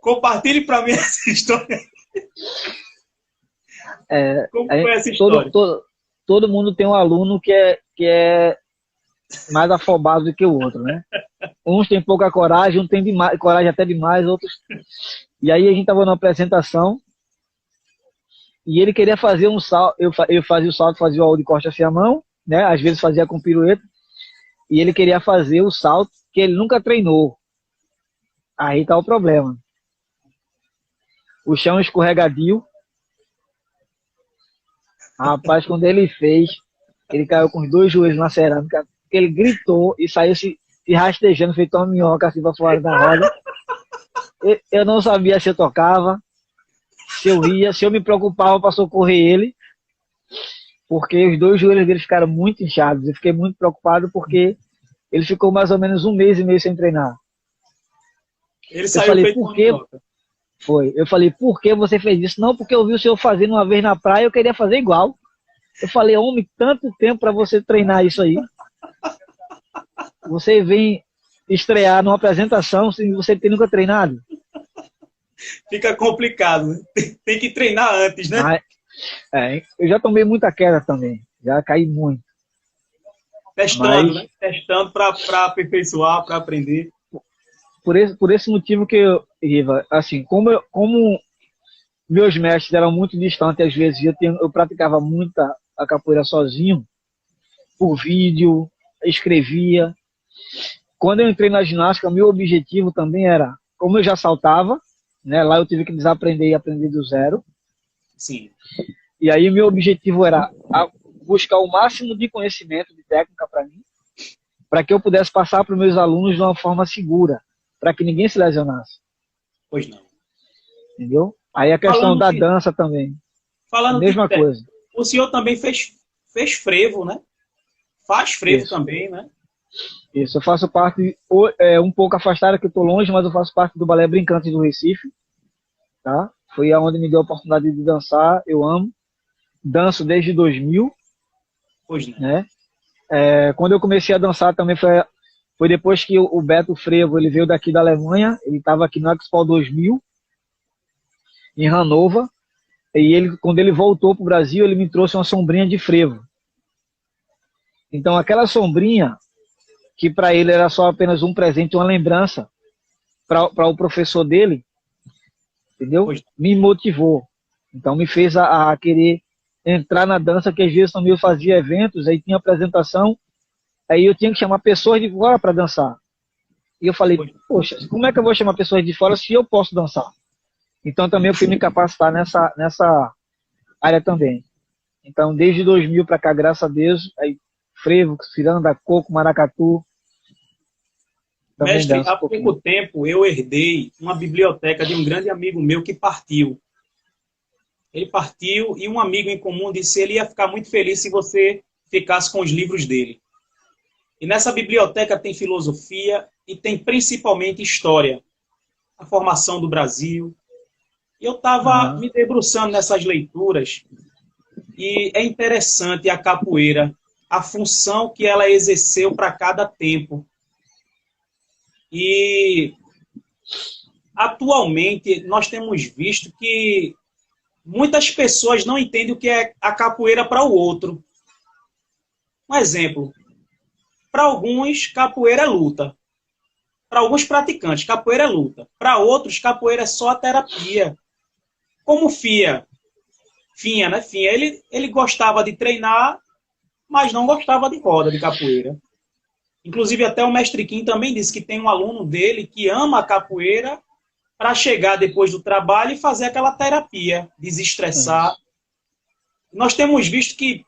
Compartilhe para mim essa história. Como foi essa história? Todo mundo tem um aluno que é mais afobado do que o outro, né? Uns têm pouca coragem, uns têm coragem até demais, outros... E aí a gente estava numa apresentação e ele queria fazer um salto, eu fazia o salto, fazia o alto de costa assim a mão, né? Às vezes fazia com pirueta, e ele queria fazer o salto que ele nunca treinou. Aí tá o problema. o chão escorregadio. Rapaz, quando ele fez, ele caiu com os dois joelhos na cerâmica, ele gritou e saiu se rastejando, feito uma minhoca assim pra fora da roda. Eu não sabia se eu tocava, se eu ria, se eu me preocupava para socorrer ele, porque os dois joelhos dele ficaram muito inchados. Eu fiquei muito preocupado porque ele ficou mais ou menos 1 mês e meio sem treinar. Ele saiu feito uma minhoca. Foi. Eu falei, por que você fez isso? Não, porque eu vi o senhor fazendo uma vez na praia, eu queria fazer igual. Eu falei, homem, tanto tempo para você treinar isso aí. Você vem estrear numa apresentação sem você ter nunca treinado. Fica complicado, né? Tem que treinar antes, né? Eu já tomei muita queda também. Já caí muito. Testando, né? Testando para aperfeiçoar, para aprender. Por esse motivo que Riva, assim, como meus mestres eram muito distantes, às vezes eu praticava muita a capoeira sozinho, por vídeo, escrevia. Quando eu entrei na ginástica, meu objetivo também era, como eu já saltava, né, lá eu tive que desaprender e aprender do zero. Sim. E aí meu objetivo era buscar o máximo de conhecimento, de técnica para mim, para que eu pudesse passar para os meus alunos de uma forma segura, para que ninguém se lesionasse. Pois não. Entendeu? Aí a questão da dança também. Falando a mesma coisa. O senhor também fez frevo, né? Faz frevo também, né? Isso, eu faço parte, um pouco afastada, que eu estou longe, mas eu faço parte do Balé Brincante do Recife. Tá? Foi aonde me deu a oportunidade de dançar, eu amo. Danço desde 2000. Pois não. Né? Quando eu comecei a dançar também foi depois que o Beto Frevo ele veio daqui da Alemanha, ele estava aqui no Expo 2000, em Hannover, e quando ele voltou para o Brasil, ele me trouxe uma sombrinha de frevo. Então aquela sombrinha, que para ele era só apenas um presente, uma lembrança, para o professor dele, entendeu? Me motivou. Então me fez a querer entrar na dança, que às vezes também eu fazia eventos, aí tinha apresentação, aí eu tinha que chamar pessoas de fora para dançar. E eu falei, poxa, como é que eu vou chamar pessoas de fora se eu posso dançar? Então também eu fui me capacitar nessa área também. Então desde 2000 para cá, graças a Deus, aí frevo, ciranda, coco, maracatu. Mestre, há pouco tempo eu herdei uma biblioteca de um grande amigo meu que partiu. Ele partiu e um amigo em comum disse que ele ia ficar muito feliz se você ficasse com os livros dele. E nessa biblioteca tem filosofia e tem principalmente história. A formação do Brasil. E eu estava me debruçando nessas leituras e é interessante a capoeira, a função que ela exerceu para cada tempo. E atualmente nós temos visto que muitas pessoas não entendem o que é a capoeira para o outro. Um exemplo, para alguns capoeira é luta. Para alguns praticantes, capoeira é luta. Para outros, capoeira é só a terapia. Como Finha, né? Finha, ele gostava de treinar, mas não gostava de roda de capoeira. Inclusive, até o mestre Kim também disse que tem um aluno dele que ama a capoeira para chegar depois do trabalho e fazer aquela terapia, desestressar. Nós temos visto que,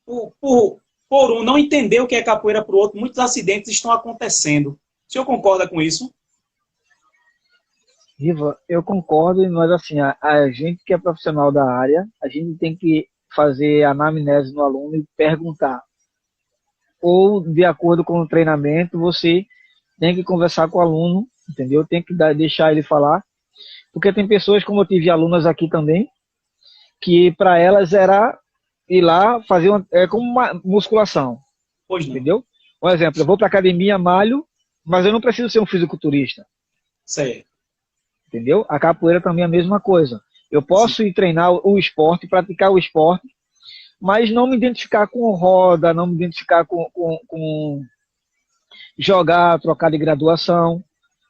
por um não entender o que é capoeira para o outro, muitos acidentes estão acontecendo. O senhor concorda com isso? Riva, eu concordo, mas assim, a gente que é profissional da área, a gente tem que fazer anamnese no aluno e perguntar. Ou, de acordo com o treinamento, você tem que conversar com o aluno, entendeu? Tem que deixar ele falar. Porque tem pessoas, como eu tive alunas aqui também, que para elas era ir lá fazer como uma musculação. Pois não. Entendeu? Um exemplo, eu vou para academia, malho, mas eu não preciso ser um fisiculturista. Certo. Entendeu? A capoeira também é a mesma coisa. Eu posso ir treinar o esporte, praticar o esporte, mas não me identificar com roda, não me identificar com jogar, trocar de graduação,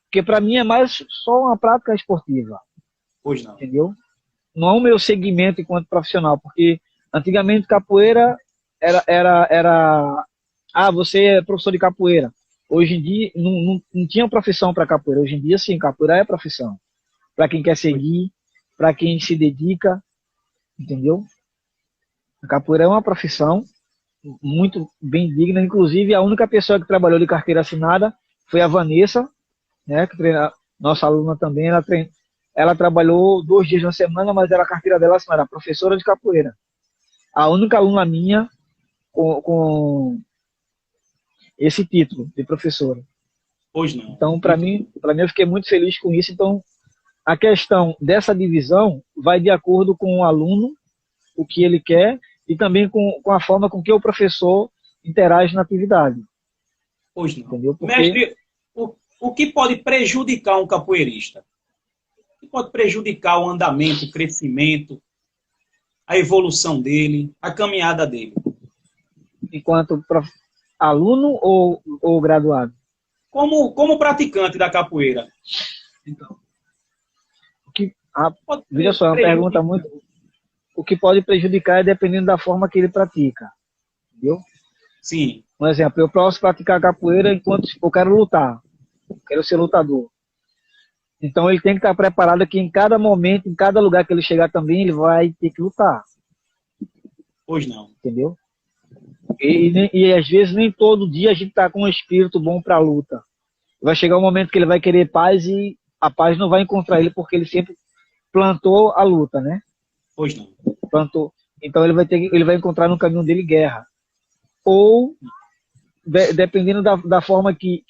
porque para mim é mais só uma prática esportiva. Pois não. Entendeu? Não é o meu segmento enquanto profissional, porque antigamente capoeira era você é professor de capoeira. Hoje em dia não tinha profissão para capoeira. Hoje em dia sim, capoeira é profissão. Para quem quer seguir, para quem se dedica, entendeu? A capoeira é uma profissão muito bem digna, inclusive a única pessoa que trabalhou de carteira assinada foi a Vanessa, né, que treina, nossa aluna também, ela trabalhou 2 dias na semana, mas era a carteira dela assinada, era professora de capoeira. A única aluna minha com esse título de professora. Pois não. Então, para mim, eu fiquei muito feliz com isso. Então, a questão dessa divisão vai de acordo com o aluno, o que ele quer, e também com a forma com que o professor interage na atividade. Pois não. Entendeu? Porque... Mestre, o que pode prejudicar um capoeirista? O que pode prejudicar o andamento, o crescimento, a evolução dele, a caminhada dele? Enquanto aluno ou graduado? Como praticante da capoeira. Então, veja só, é uma pergunta muito... O que pode prejudicar é dependendo da forma que ele pratica. Entendeu? Sim. Um exemplo, eu posso praticar capoeira enquanto eu quero lutar. Quero ser lutador. Então ele tem que estar preparado que em cada momento, em cada lugar que ele chegar também, ele vai ter que lutar. Pois não. Entendeu? E às vezes nem todo dia a gente está com um espírito bom para a luta. Vai chegar um momento que ele vai querer paz e a paz não vai encontrar ele porque ele sempre plantou a luta, né? Pois não. Plantou. Então ele vai encontrar no caminho dele guerra. Ou, dependendo da forma que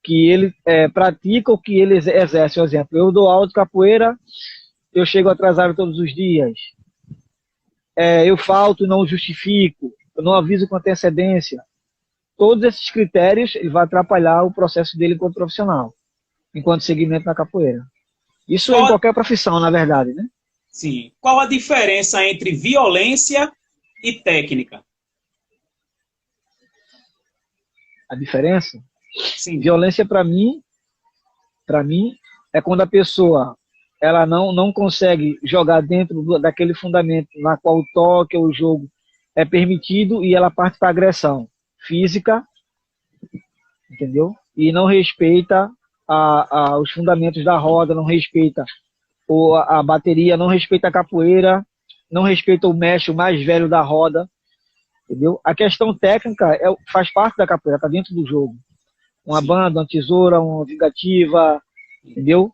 ele pratica ou que ele exerce. Por exemplo, eu dou aula de capoeira, eu chego atrasado todos os dias. Eu falto e não justifico, eu não aviso com antecedência. Todos esses critérios ele vai atrapalhar o processo dele enquanto profissional, enquanto segmento na capoeira. Isso em qualquer profissão, na verdade, né? Sim. Qual a diferença entre violência e técnica? A diferença? Sim. Violência, para mim, é quando a pessoa ela não consegue jogar dentro daquele fundamento na qual o toque ou o jogo é permitido e ela parte para agressão física, entendeu? E não respeita os fundamentos da roda, não respeita a bateria, não respeita a capoeira, não respeita o mestre, o mais velho da roda, entendeu? A questão técnica faz parte da capoeira, está dentro do jogo. Uma banda, uma tesoura, uma vingativa, entendeu?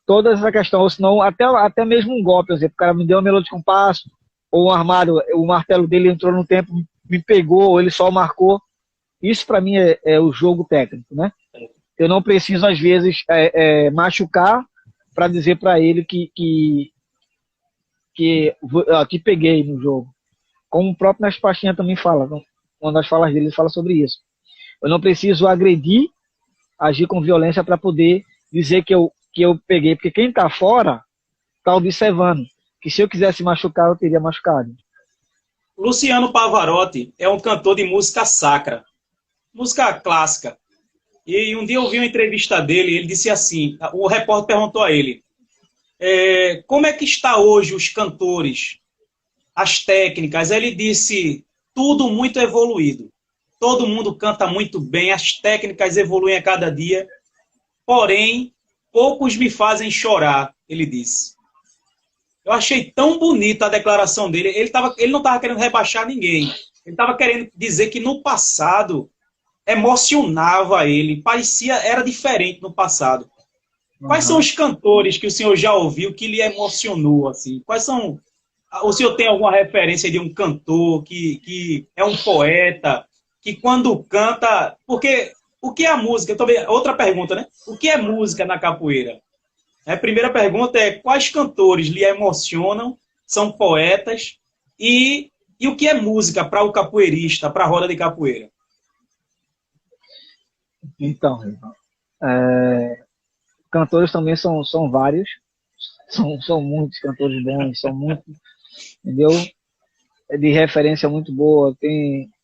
Toda essa questão, ou senão até mesmo um golpe, por exemplo, o cara me deu uma melodia de compasso, ou um armário, o martelo dele entrou no tempo, me pegou, ou ele só marcou. Isso para mim é o jogo técnico, né? Eu não preciso, às vezes, machucar para dizer para ele que peguei no jogo. Como o próprio Nas Pastinha também fala, uma das falas dele fala sobre isso. Eu não preciso agredir, agir com violência para poder dizer que eu peguei, porque quem está fora está observando, que se eu quisesse machucar, eu teria machucado. Luciano Pavarotti é um cantor de música sacra, música clássica. E um dia eu vi uma entrevista dele, ele disse assim, o repórter perguntou a ele, como é que está hoje os cantores, as técnicas? Ele disse, tudo muito evoluído. Todo mundo canta muito bem, as técnicas evoluem a cada dia, porém, poucos me fazem chorar, ele disse. Eu achei tão bonita a declaração dele. Ele não estava querendo rebaixar ninguém. Ele estava querendo dizer que no passado emocionava ele, era diferente no passado. Quais são os cantores que o senhor já ouviu que lhe emocionou? Assim? Quais são... O senhor tem alguma referência de um cantor que é um poeta, que quando canta... Porque o que é a música? Outra pergunta, né? O que é música na capoeira? A primeira pergunta é quais cantores lhe emocionam, são poetas, e o que é música para o capoeirista, para a roda de capoeira? Então, cantores também são vários, são muitos cantores bons, são muitos, entendeu? De referência muito boa.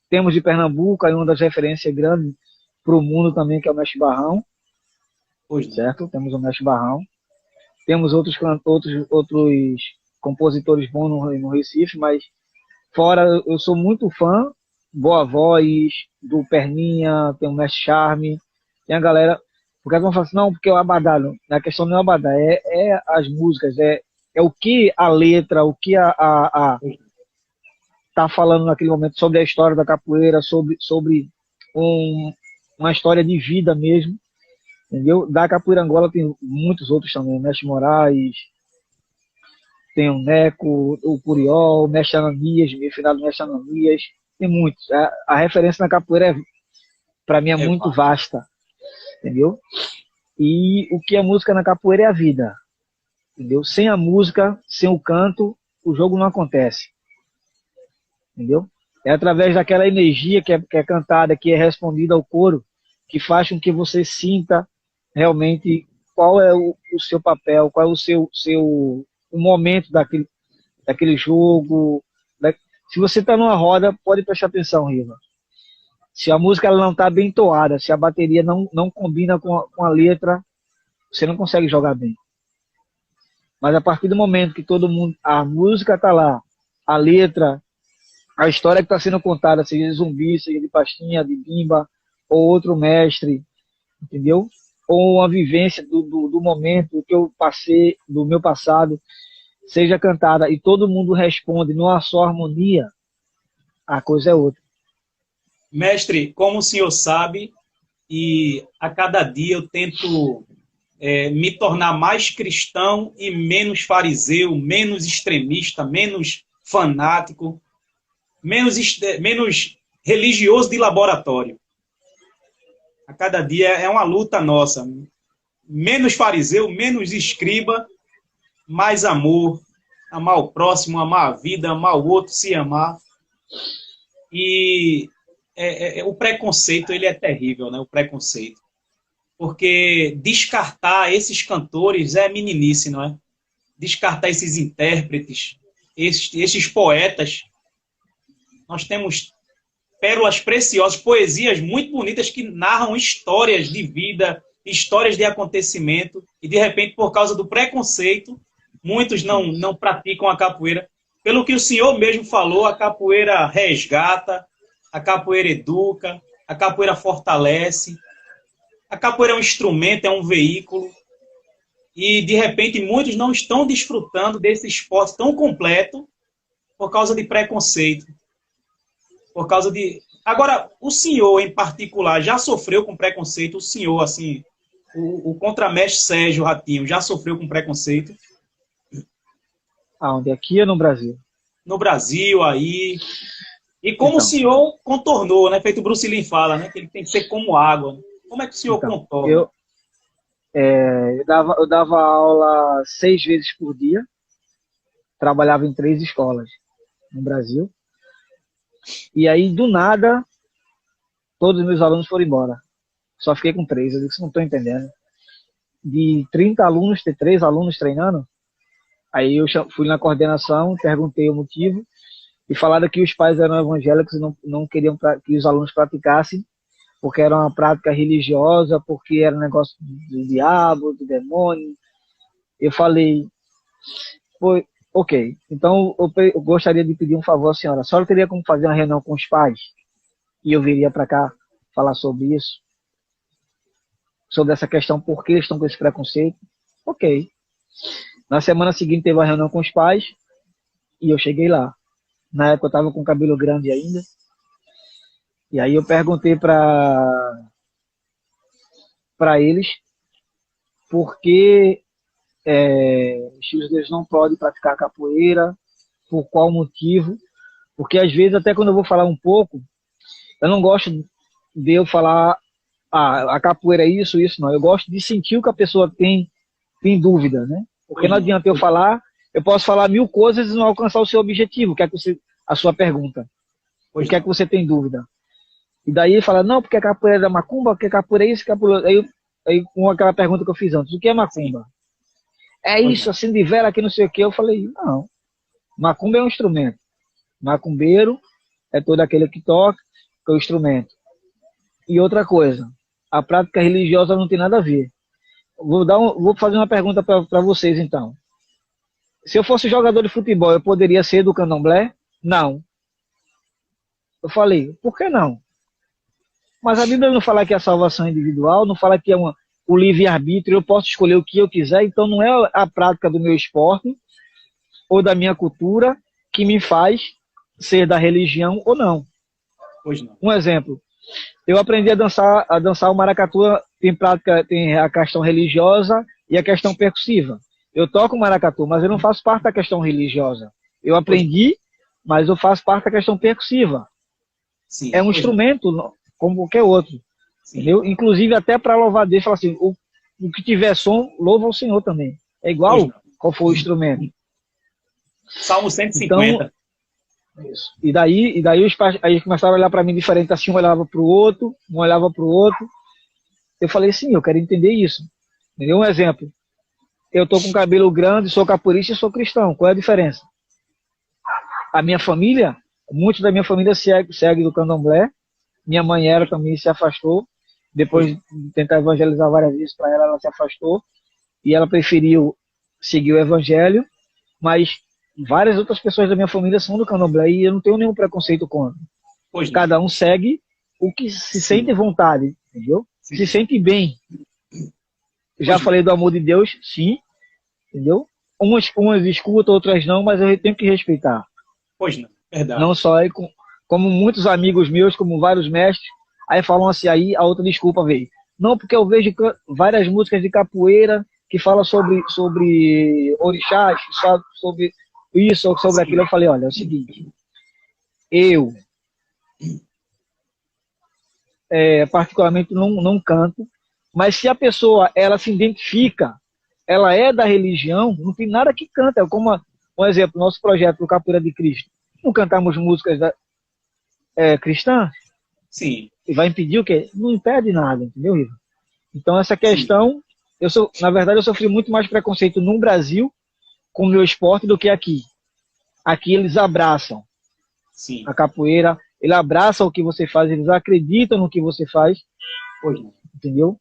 Temos de Pernambuco, aí uma das referências grandes para o mundo também, que é o Mestre Barrão. Certo? Temos o Mestre Barrão. Temos outros compositores bons no Recife, mas fora eu sou muito fã, Boa Voz, do Perninha, tem o Mestre Charme, tem a galera. Porque elas vão falar assim, não, porque o abadá, a questão não é o abadá, é as músicas, é o que a letra, o que tá falando naquele momento sobre a história da capoeira, sobre uma história de vida mesmo, entendeu? Da capoeira Angola tem muitos outros também, Mestre Moraes, tem o Neco, o Curió, o Mestre Ananias, meu finado Mestre Ananias, tem muitos. A referência na capoeira, para mim, é muito vasta, entendeu? E o que é música na capoeira é a vida, entendeu? Sem a música, sem o canto, o jogo não acontece, entendeu? É através daquela energia que é cantada, que é respondida ao coro, que faz com que você sinta realmente qual é o seu papel, qual é o momento daquele jogo. Se você está numa roda, pode prestar atenção, Riva. Se a música ela não está bem toada, se a bateria não combina com a letra, você não consegue jogar bem. Mas a partir do momento que a música está lá, a letra, a história que está sendo contada, seja de Zumbi, seja de Pastinha, de Bimba, ou outro mestre, entendeu? Ou uma vivência do momento que eu passei, do meu passado, seja cantada e todo mundo responde numa só harmonia, a coisa é outra. Mestre, como o senhor sabe, e a cada dia eu tento me tornar mais cristão e menos fariseu, menos extremista, menos fanático, menos religioso de laboratório. A cada dia é uma luta nossa. Menos fariseu, menos escriba, mais amor, amar o próximo, amar a vida, amar o outro, se amar. E o preconceito, ele é terrível, né? O preconceito. Porque descartar esses cantores é meninice, não é? Descartar esses intérpretes, esses poetas. Nós temos pérolas preciosas, poesias muito bonitas que narram histórias de vida, histórias de acontecimento, e de repente, por causa do preconceito, muitos não praticam a capoeira. Pelo que o senhor mesmo falou, a capoeira resgata, a capoeira educa, a capoeira fortalece, a capoeira é um instrumento, é um veículo, e de repente muitos não estão desfrutando desse esporte tão completo por causa de preconceito. Por causa de... Agora, o senhor, em particular, já sofreu com preconceito? O senhor, assim, o contramestre Sérgio Ratinho, já sofreu com preconceito? Aonde? Aqui ou no Brasil? No Brasil, aí... E como o senhor contornou, né? Feito o Bruce Lee fala, né? Que ele tem que ser como água. Né? Como é que o senhor contorna? Eu dava aula 6 vezes por dia. Trabalhava em 3 escolas no Brasil. E aí, do nada, todos os meus alunos foram embora. Só fiquei com 3. Eu disse, não estou entendendo. De 30 alunos, ter 3 alunos treinando. Aí eu fui na coordenação, perguntei o motivo. E falaram que os pais eram evangélicos e não queriam que os alunos praticassem, porque era uma prática religiosa, porque era um negócio do diabo, do demônio. Eu falei, ok, então eu gostaria de pedir um favor à senhora. A senhora teria como fazer uma reunião com os pais? E eu viria para cá falar sobre isso? Sobre essa questão, por que eles estão com esse preconceito? Ok. Na semana seguinte teve uma reunião com os pais e eu cheguei lá. Na época eu estava com o cabelo grande ainda. E aí eu perguntei para eles por que os filhos deles não podem praticar capoeira, por qual motivo. Porque às vezes, até quando eu vou falar um pouco, eu não gosto de eu falar a capoeira é isso, isso não. Eu gosto de sentir o que a pessoa tem dúvida, né? Porque não adianta eu falar, eu posso falar 1000 coisas e não alcançar o seu objetivo, que é a sua pergunta. O que é que você tem dúvida? E daí ele fala, não, porque a capoeira é da macumba, porque a capoeira é isso, capoeira... Aí com aquela pergunta que eu fiz antes, o que é macumba? É isso, assim, de vela aqui, não sei o que. Eu falei, não, macumba é um instrumento. Macumbeiro é todo aquele que toca, que é o instrumento. E outra coisa, a prática religiosa não tem nada a ver. Vou fazer uma pergunta para vocês, então. Se eu fosse jogador de futebol, eu poderia ser do candomblé? Não. Eu falei, por que não? Mas a Bíblia não fala que a salvação é individual, não fala que o livre-arbítrio, eu posso escolher o que eu quiser, então não é a prática do meu esporte ou da minha cultura que me faz ser da religião ou não. Pois não. Um exemplo, eu aprendi a dançar o maracatu, tem prática, tem a questão religiosa e a questão percussiva. Eu toco o maracatu, mas eu não faço parte da questão religiosa. Eu aprendi, mas eu faço parte da questão percussiva. Sim, é um instrumento como qualquer outro. Entendeu? Inclusive até para louvar a Deus, fala assim, o que tiver som, louva o Senhor também. É igual qual for o instrumento. Salmo 150. Então, isso. E daí os pais aí começaram a olhar para mim diferente, assim, um olhava para o outro, um olhava para o outro. Eu falei, sim, eu quero entender isso. Entendeu? Um exemplo. Eu tô com cabelo grande, sou capoeirista e sou cristão. Qual é a diferença? A minha família, muitos da minha família segue do candomblé. Minha mãe era também, se afastou. Depois de tentar evangelizar várias vezes para ela, ela se afastou. E ela preferiu seguir o evangelho. Mas várias outras pessoas da minha família são do candomblé e eu não tenho nenhum preconceito contra. Cada um segue o que se sente vontade, entendeu? Sim. Se sente bem. Já falei do amor de Deus, sim, entendeu? Umas escutam, outras não, mas eu tenho que respeitar. Pois não, verdade. Não só aí, como muitos amigos meus, como vários mestres, aí falam assim, aí a outra desculpa veio. Não, porque eu vejo várias músicas de capoeira que falam sobre orixás, sobre isso ou sobre aquilo. Eu falei, olha, é o seguinte, eu particularmente não canto, mas se a pessoa ela se identifica, ela é da religião, não tem nada que canta. É como, um exemplo, nosso projeto do Capoeira de Cristo. Não cantamos músicas cristãs? Sim. E vai impedir o quê? Não impede nada, entendeu, Riva? Então essa questão, na verdade eu sofri muito mais preconceito no Brasil com o meu esporte do que aqui. Aqui eles abraçam a capoeira, eles abraçam o que você faz, eles acreditam no que você faz, entendeu?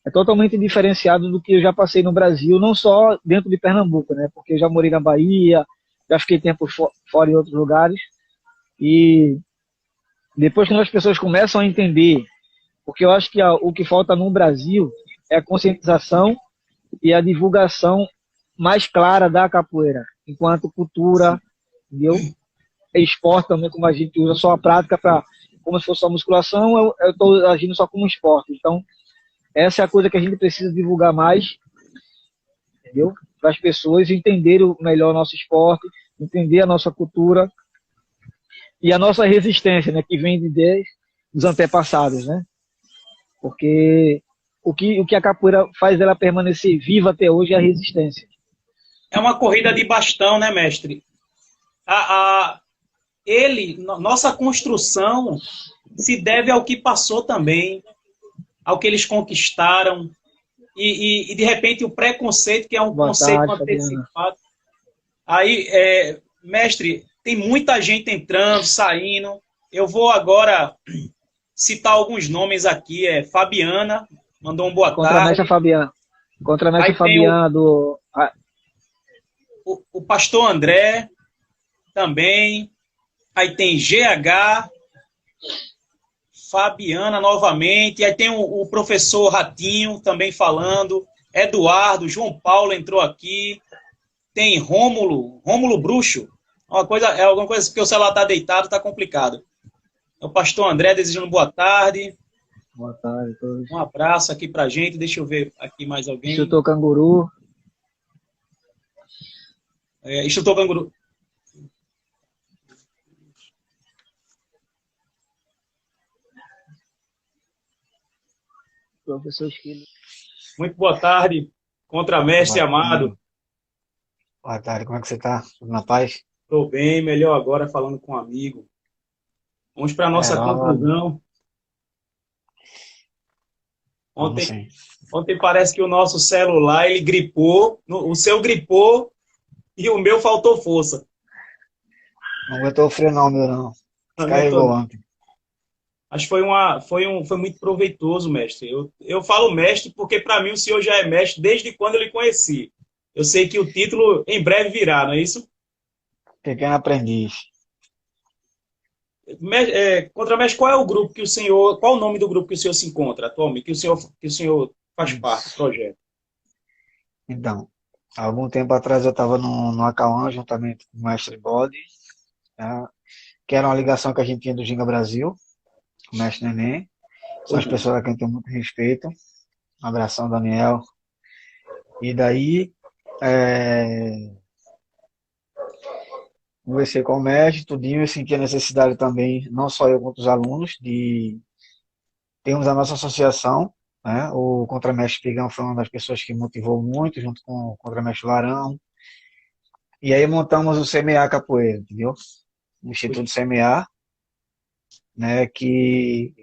É totalmente diferenciado do que eu já passei no Brasil, não só dentro de Pernambuco, né? Porque eu já morei na Bahia, já fiquei tempo fora em outros lugares. E depois que as pessoas começam a entender, porque eu acho que o que falta no Brasil é a conscientização e a divulgação mais clara da capoeira, enquanto cultura, entendeu? É esporte também, como a gente usa só a prática como se fosse só musculação, eu estou agindo só como esporte. Então, essa é a coisa que a gente precisa divulgar mais, entendeu? Para as pessoas entenderem melhor o nosso esporte, entender a nossa cultura e a nossa resistência, né, que vem dos antepassados, né? Porque o que a capoeira faz ela permanecer viva até hoje é a resistência. É uma corrida de bastão, né, mestre? Nossa construção se deve ao que passou também, ao que eles conquistaram, e de repente o preconceito, que é um conceito antecipado. Aí, mestre, tem muita gente entrando, saindo. Eu vou agora citar alguns nomes aqui. Fabiana, mandou um boa tarde. Contramestre Fabiana. Contramestre Fabiana do... O pastor André, também. Aí tem GH... Fabiana novamente, aí tem o professor Ratinho também falando, Eduardo, João Paulo entrou aqui, tem Rômulo Bruxo, alguma coisa porque o celular está deitado, está complicado. O pastor André desejando boa tarde. Boa tarde a todos. Um abraço aqui pra gente, deixa eu ver aqui mais alguém. Instrutor Canguru. Instrutor Canguru. Professor Esquilo. Muito boa tarde, contramestre amado. Boa tarde, como é que você está? Tudo na paz? Estou bem, melhor agora falando com um amigo. Vamos para a nossa conclusão. Ontem parece que o nosso celular, ele gripou, o seu gripou e o meu faltou força. Não aguentou o freio não, meu não. Descarregou ontem. Acho que foi muito proveitoso, mestre. Eu falo mestre porque, para mim, o senhor já é mestre desde quando eu lhe conheci. Eu sei que o título em breve virá, não é isso? Pequeno aprendiz. Contramestre, qual é o grupo que o senhor... Qual o nome do grupo que o senhor se encontra atualmente? Que o senhor faz parte do projeto. Então, há algum tempo atrás eu estava no Acauã, juntamente com o Mestre Bode, tá? Que era uma ligação que a gente tinha do Ginga Brasil, o Mestre Neném. São Pois as não. pessoas a quem eu tenho muito respeito. Um abração, Daniel. E daí, é, conversei com o mestre, tudinho, eu senti a necessidade também, não só eu quanto os alunos, de termos a nossa associação, né? O Contramestre Pigão foi uma das pessoas que motivou muito, junto com o Contramestre Larão. E aí montamos o CMA Capoeira, entendeu? O Pois Instituto não. CMA, né? Que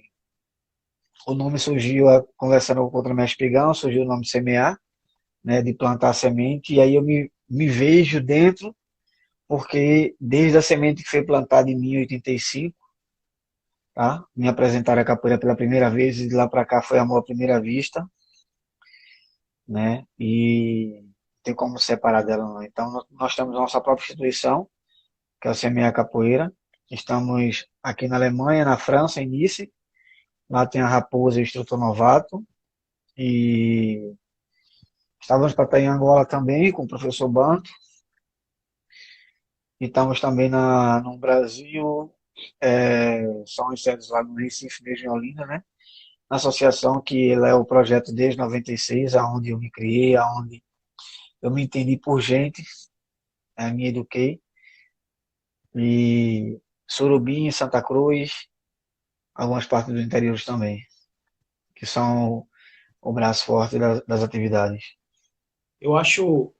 o nome surgiu, conversando com o Contramestre Pigão, surgiu o nome CMA, né? De plantar semente, e aí eu me vejo dentro, porque desde a semente que foi plantada em 1085, tá? Me apresentaram a capoeira pela primeira vez e de lá para cá foi amor à primeira vista, né? E não tem como separar dela não. Então nós temos a nossa própria instituição, que é o CMA Capoeira. Estamos aqui na Alemanha, na França, em Nice. Lá tem a Raposa e o Instrutor Novato. E estávamos para estar em Angola também, com o professor Banto. E estamos também no Brasil, são as sedes lá no Recife mesmo, em Olinda, né? Na associação que ela é o projeto desde 96, aonde eu me criei, aonde eu me entendi por gente, me eduquei. E Surubim, Santa Cruz, algumas partes do interior também, que são o braço forte das atividades. Eu acho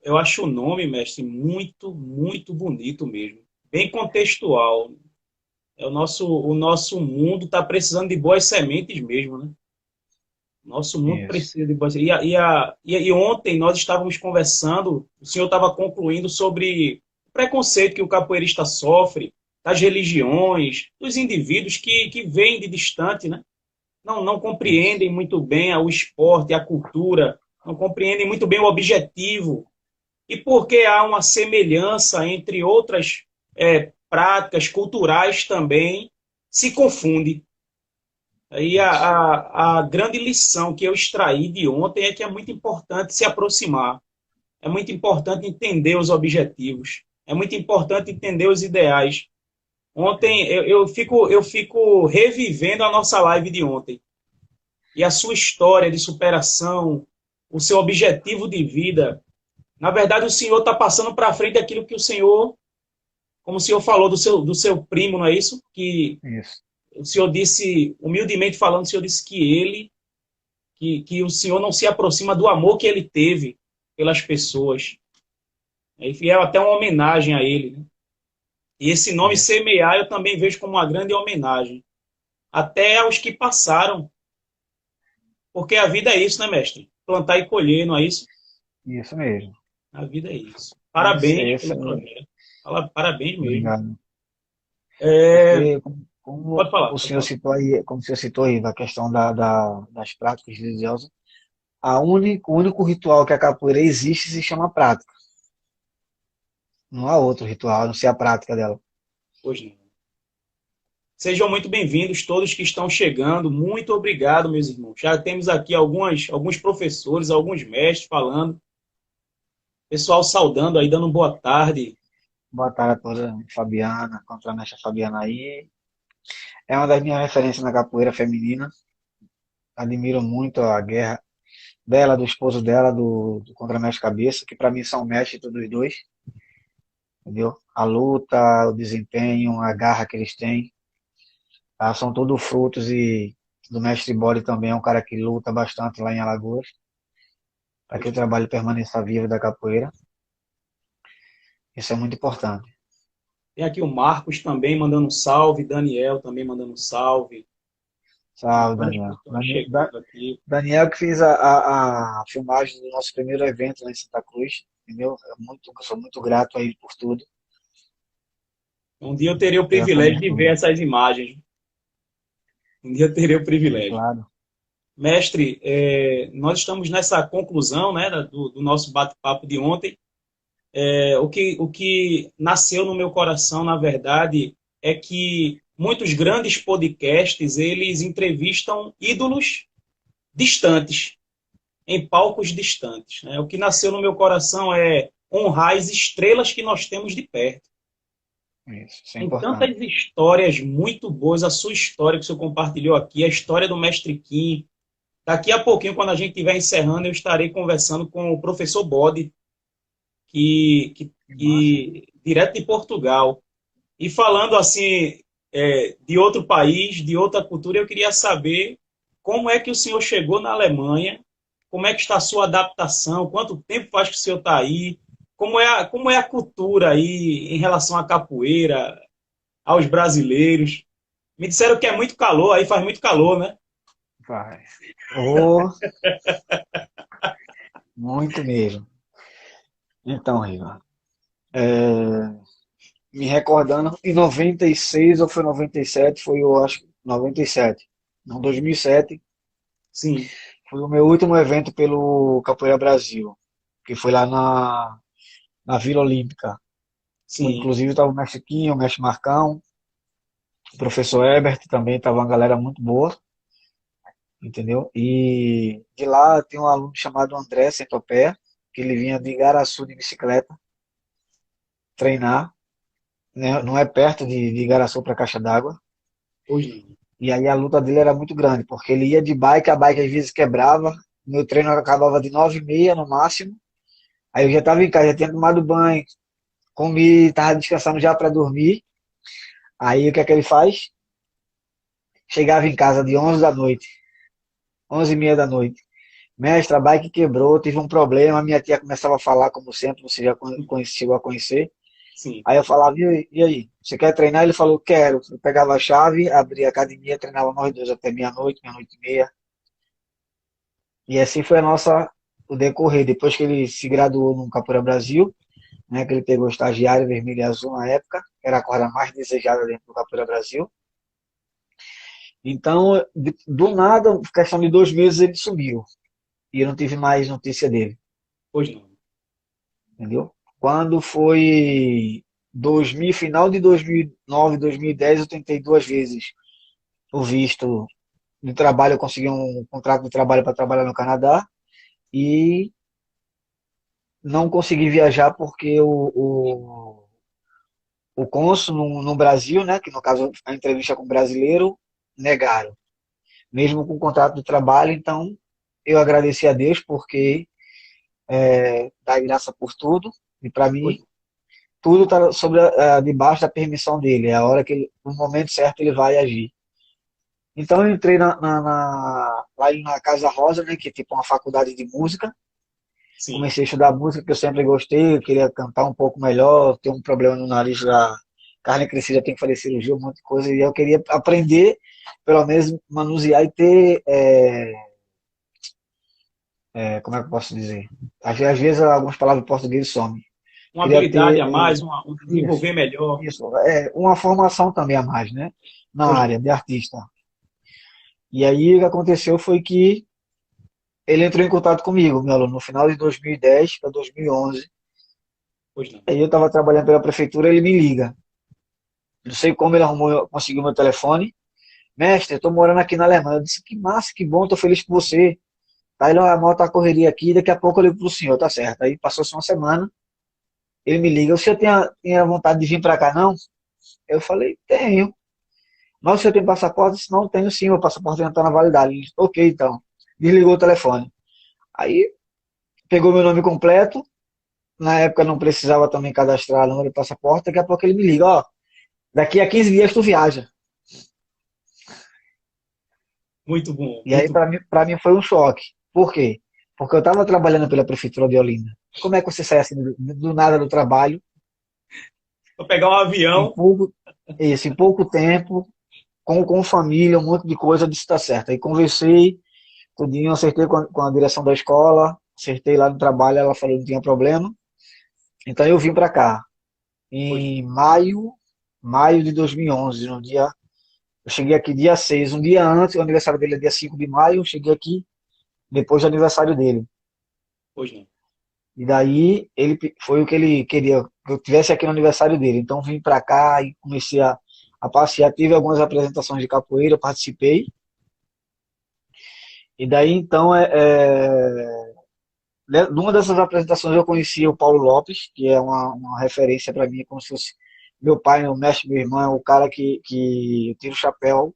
o nome, mestre, muito, muito bonito mesmo. Bem contextual. O nosso mundo está precisando de boas sementes mesmo, né? Nosso mundo Isso. precisa de boas sementes. E ontem nós estávamos conversando, o senhor estava concluindo sobre o preconceito que o capoeirista sofre, das religiões, dos indivíduos que vêm de distante, né? Não Isso. compreendem muito bem o esporte, a cultura, não compreendem muito bem o objetivo. E porque há uma semelhança entre outras práticas culturais também, se confunde. Aí Isso. a grande lição que eu extraí de ontem é que é muito importante se aproximar, é muito importante entender os objetivos, é muito importante entender os ideais. Ontem eu fico revivendo a nossa live de ontem e a sua história de superação, o seu objetivo de vida. Na verdade, o Senhor está passando para frente aquilo que o Senhor, como o Senhor falou do seu primo, não é isso? Que Isso. o Senhor disse, humildemente falando, o Senhor disse que o Senhor não se aproxima do amor que ele teve pelas pessoas. E é até uma homenagem a ele. Né? E esse nome Isso. semear eu também vejo como uma grande homenagem. Até aos que passaram. Porque a vida é isso, né, mestre? Plantar e colher, não é isso? Isso mesmo. A vida é isso. Esse, Parabéns esse, pelo projeto. Parabéns mesmo. obrigado. É, Porque, como pode falar, o pode senhor falar. citou aí, como o senhor citou aí, da questão das práticas religiosas, o único ritual que a capoeira existe se chama prática. Não há outro ritual, a não ser a prática dela. Pois não. Sejam muito bem-vindos todos que estão chegando. Muito obrigado, meus irmãos. Já temos aqui alguns professores, alguns mestres falando. Pessoal saudando aí, dando boa tarde. Boa tarde a toda, Fabiana, contramestre Fabiana aí. É uma das minhas referências na capoeira feminina. Admiro muito a guerra dela, do esposo dela, do contramestre Cabeça, que para mim são mestres todos os dois, entendeu? A luta, o desempenho, a garra que eles têm, tá? São todos frutos e do mestre Bode também é um cara que luta bastante lá em Alagoas, para que o trabalho permaneça vivo da capoeira. Isso é muito importante. Tem aqui o Marcos também mandando um salve, Daniel também mandando um salve. Salve, Várias Daniel. pessoas chegando aqui. Daniel que fez a filmagem do nosso primeiro evento lá em Santa Cruz, entendeu? Sou muito grato a ele por tudo, Um dia eu terei o pela privilégio de ver cobertura. essas imagens. Um dia eu terei o Sim, privilégio. claro. Mestre, nós estamos nessa conclusão, né, do nosso bate-papo de ontem. O que nasceu no meu coração, na verdade, é que muitos grandes podcasts, eles entrevistam ídolos distantes. em palcos distantes, né? O que nasceu no meu coração é honrar as estrelas que nós temos de perto. Isso é Tem tantas importante. histórias muito boas, a sua história que o senhor compartilhou aqui, a história do Mestre Kim. Daqui a pouquinho, quando a gente estiver encerrando, eu estarei conversando com o professor Bode, Que massa. direto de Portugal. E falando assim, de outro país, de outra cultura, eu queria saber como é que o senhor chegou na Alemanha, como é que está a sua adaptação, quanto tempo faz que o senhor está aí, como é a cultura aí em relação à capoeira, aos brasileiros. Me disseram que é muito calor, aí faz muito calor, né? Vai. Oh, muito mesmo. Então, Riva, me recordando, em 96 ou foi 97, foi eu acho, 97, não, 2007, Sim, foi o meu último evento pelo Capoeira Brasil, que foi lá na Vila Olímpica. Foi, sim. inclusive estava o mestre Quinho, o mestre Marcão, o professor Herbert também, estava uma galera muito boa, entendeu? E de lá tem um aluno chamado André Centopé, que ele vinha de Igaraçu de bicicleta treinar, né? Não é perto de Igaraçu para Caixa d'Água. Hoje não. E aí a luta dele era muito grande, porque ele ia de bike, a bike às vezes quebrava, meu treino acabava de 9h30 no máximo, aí eu já estava em casa, já tinha tomado banho, comi, estava descansando já para dormir, aí o que é que ele faz? Chegava em casa de 11 da noite, 11h30 da noite, mestre, a bike quebrou, tive um problema, minha tia começava a falar, como sempre, você já chegou a conhecer, Sim. aí eu falava, e aí, você quer treinar? Ele falou, quero, eu pegava a chave, abria a academia, treinava nós dois até meia-noite, meia-noite e meia. E assim foi o decorrer. Depois que ele se graduou no Capoeira Brasil, né, que ele pegou o estagiário vermelho e azul na época, que era a corda mais desejada dentro do Capoeira Brasil. Então, do nada, questão de 2 meses, ele sumiu. E eu não tive mais notícia dele, Hoje não. entendeu? Quando foi 2000, final de 2009, 2010, eu tentei 2 vezes o visto de trabalho, eu consegui um contrato de trabalho para trabalhar no Canadá e não consegui viajar porque o cônsul no Brasil, né, que no caso a entrevista com o brasileiro, negaram, mesmo com o contrato de trabalho. Então eu agradeci a Deus porque dá graça por tudo, e para mim Hoje tudo está debaixo da permissão dele, é a hora que ele, no momento certo ele vai agir. Então eu entrei lá na Casa Rosa, né, que é tipo uma faculdade de música. sim. Comecei a estudar música que eu sempre gostei, eu queria cantar um pouco melhor, tenho um problema no nariz da carne crescida, tenho que fazer cirurgia, um monte de coisa, e eu queria aprender, pelo menos, manusear e ter, como é que eu posso dizer? Às vezes algumas palavras em português somem. Uma Queria habilidade ter a mais, isso, desenvolver melhor. isso, uma formação também a mais, né? Na Hoje área não. de artista. E aí o que aconteceu foi que ele entrou em contato comigo, meu aluno, no final de 2010 para 2011. Hoje não. Aí eu estava trabalhando pela prefeitura, ele me liga. Não sei como ele arrumou, conseguiu meu telefone. Mestre, eu tô morando aqui na Alemanha. Eu disse, que massa, que bom, tô feliz por você. Aí ele, a moto a correria aqui, daqui a pouco eu ligo pro senhor, tá certo. Aí passou-se uma semana, ele me liga, o senhor tinha vontade de vir para cá, não? Eu falei, tenho. Mas o senhor tem passaporte? Eu disse, não, tenho sim, meu passaporte ainda está na validade. Ele disse, ok, então. Desligou o telefone. Aí pegou meu nome completo, na época não precisava também cadastrar número de passaporte, daqui a pouco ele me liga, ó, daqui a 15 dias tu viaja. Muito bom, E aí, muito bom. para mim foi um choque. Por quê? Porque eu estava trabalhando pela Prefeitura de Olinda. Como é que você sai assim do nada do trabalho, Vou pegar um em avião. pouco, em pouco tempo, com família, um monte de coisa, eu disse, tá certo. Aí conversei, tudinho, acertei com a direção da escola, acertei lá no trabalho, ela falou que não tinha problema. Então eu vim para cá. Hoje não. Em maio de 2011, no dia, eu cheguei aqui dia 6, um dia antes, o aniversário dele é dia 5 de maio, eu cheguei aqui depois do aniversário dele. Hoje não. E daí ele foi o que ele queria, que eu tivesse aqui no aniversário dele. Então vim para cá e comecei a passear. Tive algumas apresentações de capoeira, eu participei. E daí, então, numa dessas apresentações eu conheci o Paulo Lopes, que é uma referência para mim, como se fosse meu pai, meu mestre, meu irmão, o cara que eu tiro o chapéu.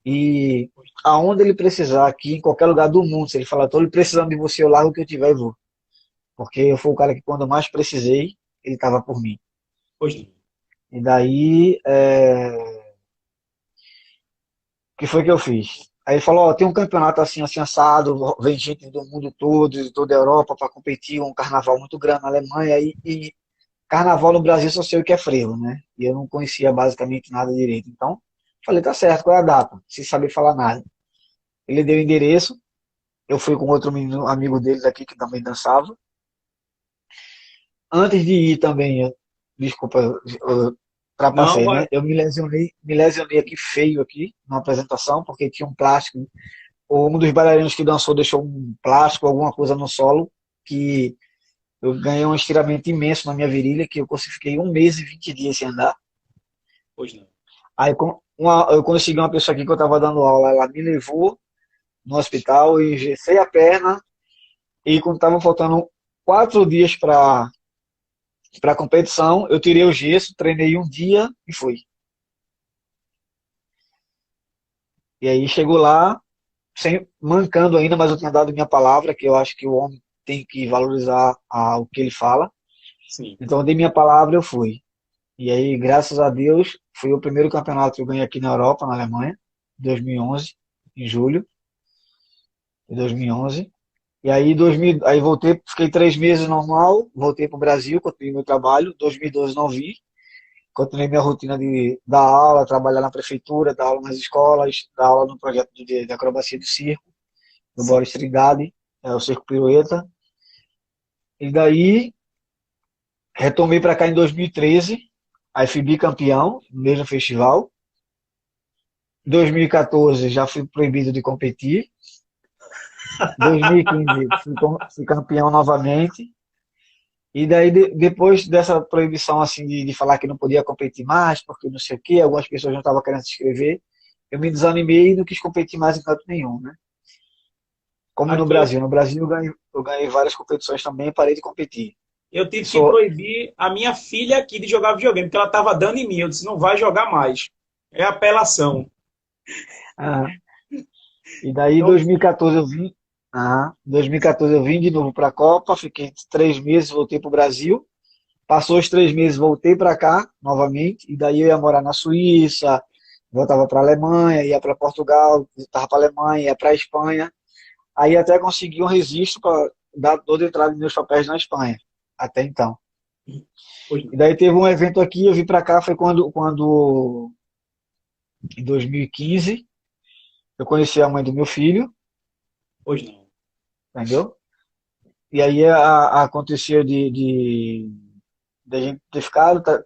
E aonde ele precisar, aqui, em qualquer lugar do mundo, se ele falar, estou precisando de você, eu largo o que eu tiver e vou. Porque eu fui o cara que, quando eu mais precisei, ele estava por mim. Pois não. E daí, o que foi que eu fiz? Aí ele falou, ó, tem um campeonato assim, assim, assado, vem gente do mundo todo, de toda a Europa para competir, um carnaval muito grande na Alemanha, e carnaval no Brasil só sei o que é frevo, né? E eu não conhecia basicamente nada direito. Então, falei, tá certo, qual é a data? Sem saber falar nada. Ele deu o endereço, eu fui com outro menino, amigo deles aqui que também dançava. Antes de ir também, desculpa, eu Não, trapacei, né? Eu me lesionei aqui feio aqui na apresentação, porque tinha um plástico, ou um dos bailarinos que dançou deixou um plástico, alguma coisa no solo, que eu ganhei um estiramento imenso na minha virilha, que eu fiquei 1 mês e 20 dias sem andar. pois não. Aí eu consegui uma pessoa aqui que eu estava dando aula, ela me levou no hospital, eu engessei a perna, e quando estavam faltando 4 dias para a competição, eu tirei o gesso, treinei um dia e fui. E aí chegou lá, sem, mancando ainda, mas eu tinha dado minha palavra, que eu acho que o homem tem que valorizar o que ele fala. Sim. Então eu dei minha palavra e eu fui. E aí, graças a Deus, foi o primeiro campeonato que eu ganhei aqui na Europa, na Alemanha, em 2011, em julho de 2011. E aí, aí voltei, fiquei 3 meses normal, voltei para o Brasil, continuei meu trabalho. 2012 não vim, continuei minha rotina de dar aula, trabalhar na prefeitura, dar aula nas escolas, dar aula no projeto de acrobacia do circo, do Sim. Boris Trindade, o Circo Pirueta. E daí, retomei para cá em 2013, aí fui bicampeão no mesmo festival. Em 2014 já fui proibido de competir. 2015 fui campeão novamente. E daí, depois dessa proibição assim de falar que não podia competir mais, porque não sei o quê, algumas pessoas não estavam querendo se inscrever, eu me desanimei e não quis competir mais em canto nenhum, né? Como no Aqui eu, Brasil. No Brasil eu ganhei várias competições também e parei de competir. eu tive que Sou, proibir a minha filha aqui de jogar videogame, porque ela estava dando em mim. Eu disse, não vai jogar mais. É apelação. ah, e daí, em Então, 2014 eu vim. Em 2014 eu vim de novo para a Copa, fiquei 3 meses, voltei para o Brasil. Passou os 3 meses, voltei para cá novamente, e daí eu ia morar na Suíça, voltava para a Alemanha, ia para Portugal, voltava para a Alemanha, ia para a Espanha. Aí até consegui um registro para dar toda a entrada dos meus papéis na Espanha, até então. pois E não. daí teve um evento aqui, eu vim para cá, foi quando em 2015, eu conheci a mãe do meu filho, Pois não. entendeu? E aí aconteceu de a gente ter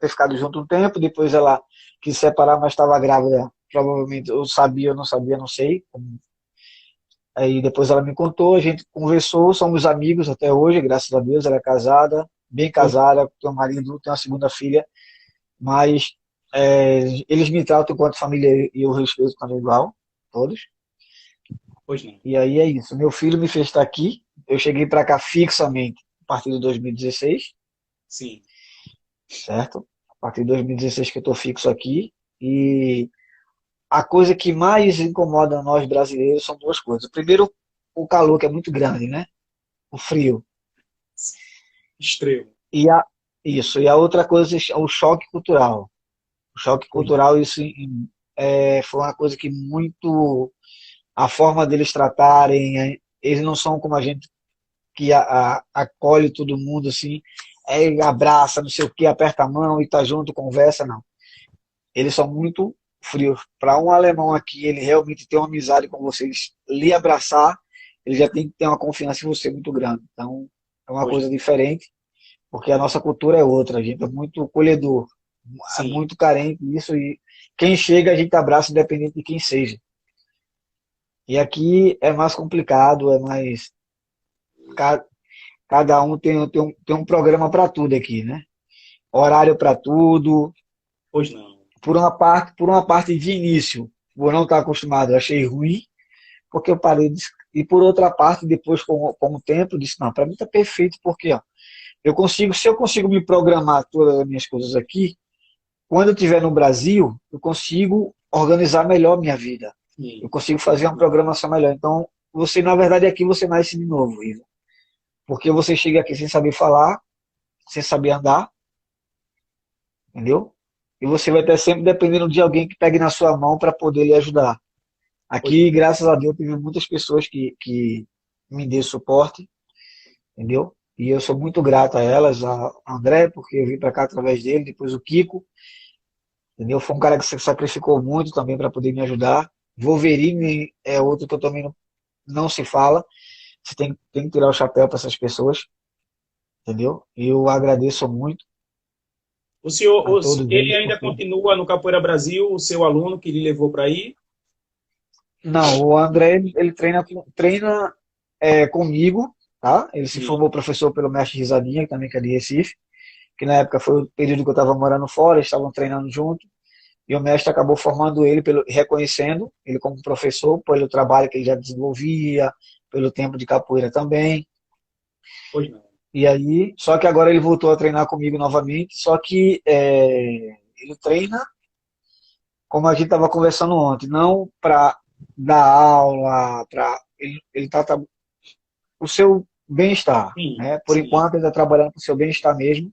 ficado junto um tempo, depois ela quis separar, mas estava grávida, provavelmente eu sabia, eu não sabia, não sei. Aí depois ela me contou, a gente conversou, somos amigos até hoje, graças a Deus, ela é casada, bem Pois, casada, tem um marido, tem uma segunda filha, mas eles me tratam enquanto família e eu respeito também igual, todos. pois não. E aí é isso, meu filho me fez estar aqui, eu cheguei para cá fixamente a partir de 2016, Sim. certo? A partir de 2016 que eu estou fixo aqui, e a coisa que mais incomoda nós brasileiros são duas coisas. Primeiro, o calor, que é muito grande, né? O frio. Extremo. E e a outra coisa é o choque cultural. O choque Pois não. cultural, isso foi uma coisa que muito. A forma deles tratarem, eles não são como a gente que acolhe todo mundo assim, abraça, não sei o que, aperta a mão e tá junto, conversa, não. Eles são muito frios. Para um alemão aqui, ele realmente ter uma amizade com vocês, lhe abraçar, ele já tem que ter uma confiança em você muito grande. Então, é uma Pois coisa não. diferente, porque a nossa cultura é outra, a gente é muito colhedor, é Sim. muito carente disso, e quem chega a gente abraça independente de quem seja. E aqui é mais complicado, é mais. ca- Cada um tem um programa para tudo aqui, né? Horário para tudo. Pois não. Por uma parte de início, por não estar acostumado, eu achei ruim, porque eu parei E por outra parte, depois com o tempo, eu disse, não, para mim está perfeito, porque ó, se eu consigo me programar todas as minhas coisas aqui, quando eu estiver no Brasil, eu consigo organizar melhor minha vida. Eu Sim. consigo fazer uma programação melhor. Então, você, na verdade, aqui você nasce de novo, Ivo. Porque você chega aqui sem saber falar, sem saber andar, entendeu? E você vai estar sempre dependendo de alguém que pegue na sua mão para poder lhe ajudar. Pois Aqui, graças a Deus, tive muitas pessoas que me deu suporte, entendeu? E eu sou muito grato a elas, a André, porque eu vim para cá através dele, depois o Kiko, entendeu? Foi um cara que se sacrificou muito também para poder me ajudar. Wolverine é outro que eu também não se fala. Você tem que tirar o chapéu para essas pessoas, entendeu? E eu agradeço muito o senhor, a todos ele eles, ainda porque... continua no Capoeira Brasil, o seu aluno que lhe levou para aí? Não, o André, ele treina comigo, tá? Ele se Sim. formou professor pelo mestre Risadinha, que também que é de Recife, que na época foi o período que eu estava morando fora, eles estavam treinando junto, e o mestre acabou formando ele, reconhecendo ele como professor, pelo trabalho que ele já desenvolvia, pelo tempo de capoeira também. Pois não. E aí, só que agora ele voltou a treinar comigo novamente, só que ele treina, como a gente estava conversando ontem, não para dar aula, ele está o seu bem-estar, Sim, né? Por sim. enquanto ele está trabalhando para o seu bem-estar mesmo,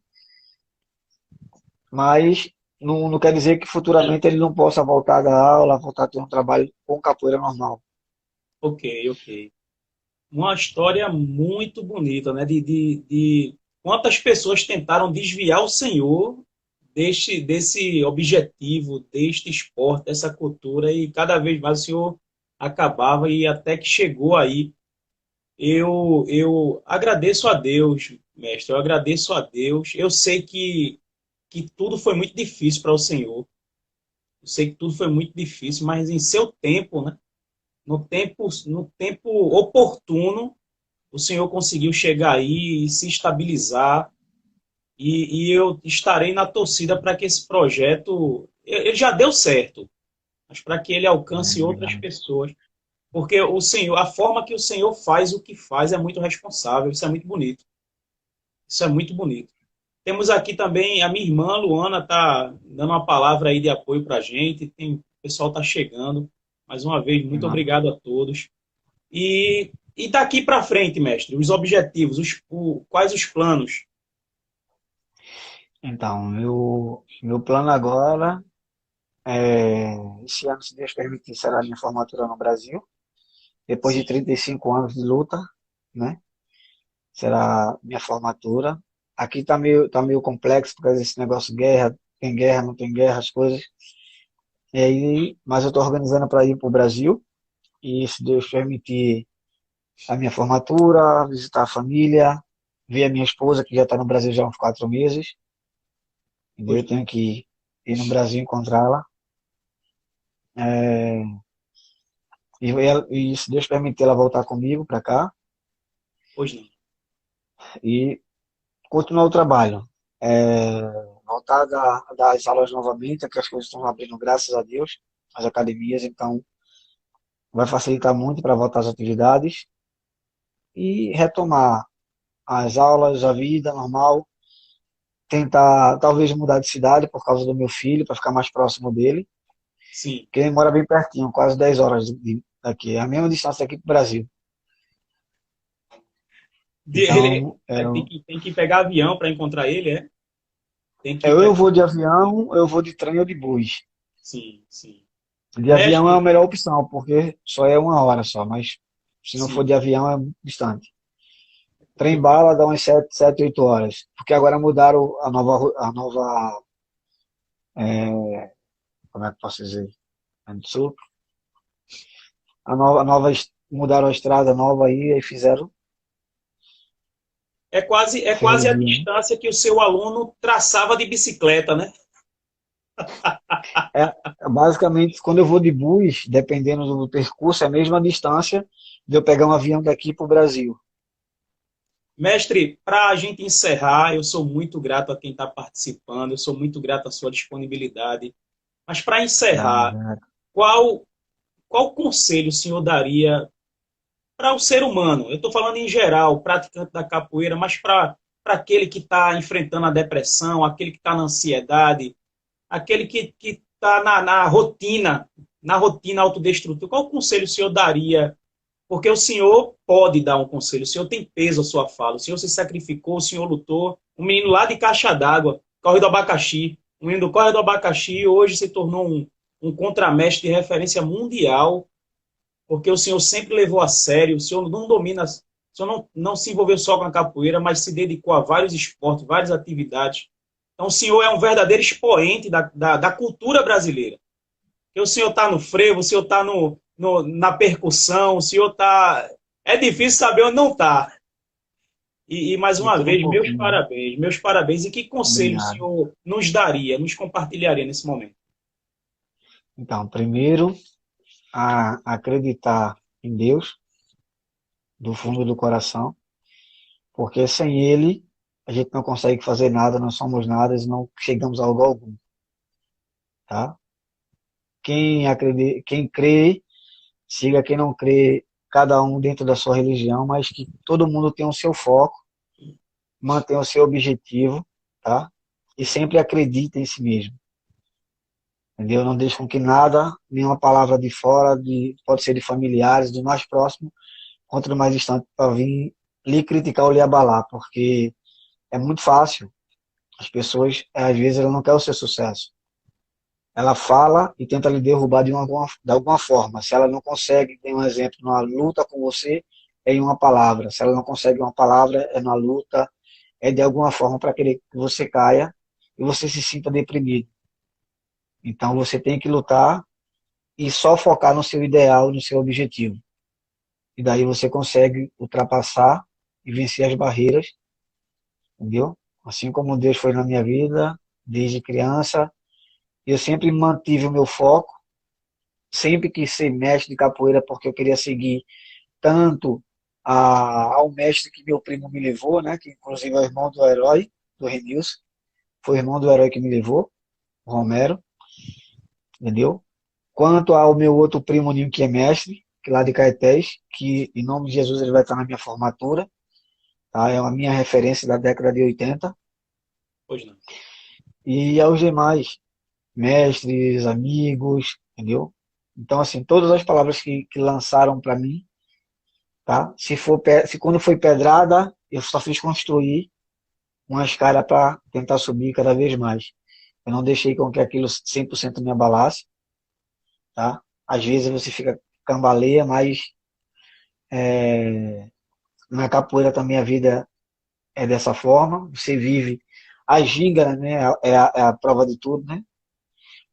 mas não quer dizer que futuramente ele não possa voltar a dar aula, voltar a ter um trabalho com capoeira normal. Ok, ok. Uma história muito bonita, né? De quantas pessoas tentaram desviar o Senhor desse objetivo, deste esporte, dessa cultura, e cada vez mais o Senhor acabava e até que chegou aí. Eu agradeço a Deus, mestre, eu agradeço a Deus. Eu sei que tudo foi muito difícil para o Senhor. Eu sei que tudo foi muito difícil, mas em seu tempo, né? No tempo oportuno, o Senhor conseguiu chegar aí e se estabilizar. E eu estarei na torcida para que esse projeto, ele já deu certo, mas para que ele alcance outras pessoas. Porque o Senhor, a forma que o Senhor faz o que faz é muito responsável, isso é muito bonito. Isso é muito bonito. Temos aqui também a minha irmã, Luana, está dando uma palavra aí de apoio para a gente. O pessoal está chegando. Mais uma vez, muito obrigado a todos. E daqui para frente, mestre, os objetivos, quais os planos? Então, meu plano agora é, esse ano, se Deus permitir, será a minha formatura no Brasil, depois de Sim, 35 anos de luta, né? Será minha formatura. Aqui tá meio complexo, por causa desse negócio de guerra, não tem guerra, as coisas. E aí, mas eu estou organizando para ir para o Brasil, e se Deus permitir a minha formatura, visitar a família, ver a minha esposa, que já está no Brasil já há uns 4 meses, entendeu? pois Eu não, tenho que ir no Brasil encontrá-la. É, e se Deus permitir ela voltar comigo para cá pois não. e continuar o trabalho. É, voltar das aulas novamente, que as coisas estão abrindo, graças a Deus, as academias, então vai facilitar muito para voltar às atividades e retomar as aulas, a vida normal, tentar talvez mudar de cidade por causa do meu filho, para ficar mais próximo dele, Sim. que ele mora bem pertinho, quase 10 horas daqui, é a mesma distância daqui para o Brasil. Ele, Então, tem que pegar avião para encontrar ele, é? Tem que eu pegar. vou de avião, eu vou de trem ou de bus. Sim, sim. De avião é a Mestre, melhor opção, porque só é 1 hora só, mas se não for sim, de avião é muito distante. é Trem complicado. bala dá umas 7, 8 horas, porque agora mudaram a nova, como é que posso dizer? Sul? Mudaram a estrada nova aí fizeram, É quase a ferrovia, né? distância que o seu aluno traçava de bicicleta, né? É, basicamente, quando eu vou de bus, dependendo do percurso, é a mesma distância de eu pegar um avião daqui para o Brasil. Mestre, para a gente encerrar, eu sou muito grato a quem está participando, eu sou muito grato à sua disponibilidade. Mas para encerrar, Nada. qual conselho o senhor daria para o ser humano. Eu estou falando em geral, praticante da capoeira, mas para aquele que está enfrentando a depressão, aquele que está na ansiedade, aquele que está na rotina autodestrutiva. Qual conselho o senhor daria? Porque o senhor pode dar um conselho, o senhor tem peso a sua fala, o senhor se sacrificou, o senhor lutou. Um menino lá de Caixa d'Água, Corre do Abacaxi, um menino do Corre do Abacaxi, hoje se tornou um contramestre de referência mundial, porque o senhor sempre levou a sério, o senhor não domina, o senhor não se envolveu só com a capoeira, mas se dedicou a vários esportes, várias atividades. Então o senhor é um verdadeiro expoente da cultura brasileira. Porque o senhor está no frevo, o senhor está na percussão, o senhor está... É difícil saber onde não está. E mais De uma tudo um vez, pouquinho. meus parabéns. E que conselho o Obrigado. senhor nos daria, nos compartilharia nesse momento? Então, primeiro, a acreditar em Deus, do fundo do coração, porque sem Ele a gente não consegue fazer nada, não somos nada, e não chegamos a lugar algum, tá? Quem acredita, quem crê, siga, quem não crê, cada um dentro da sua religião, mas que todo mundo tenha o seu foco, mantenha o seu objetivo, tá? E sempre acredite em si mesmo, entendeu? Não deixe com que nada, nenhuma palavra de fora, pode ser de familiares, do mais próximo, quanto do mais distante, para vir lhe criticar ou lhe abalar, porque é muito fácil. As pessoas, às vezes, ela não quer o seu sucesso. Ela fala e tenta lhe derrubar de alguma forma. Se ela não consegue, tem um exemplo, numa luta com você, é em uma palavra. Se ela não consegue uma palavra, é na luta, é de alguma forma para querer que você caia e você se sinta deprimido. Então você tem que lutar e só focar no seu ideal, no seu objetivo. E daí você consegue ultrapassar e vencer as barreiras, entendeu? Assim como Deus foi na minha vida, desde criança, eu sempre mantive o meu foco, sempre quis ser mestre de capoeira porque eu queria seguir tanto ao mestre que meu primo me levou, né, que inclusive é o irmão do herói, do Renilson, foi o irmão do herói que me levou, o Romero, entendeu? Quanto ao meu outro primo Ninho, que é mestre, que lá de Caetés, que em nome de Jesus ele vai estar na minha formatura, tá? É a minha referência da década de 80. Pois não. E aos demais mestres, amigos, entendeu? Então, assim, todas as palavras que lançaram para mim, tá? Se quando foi pedrada, eu só fiz construir uma escada para tentar subir cada vez mais. Eu não deixei com que aquilo 100% me abalasse, tá? Às vezes você fica cambaleia, mas na capoeira também a vida é dessa forma. Você vive a ginga, né? É a prova de tudo, né?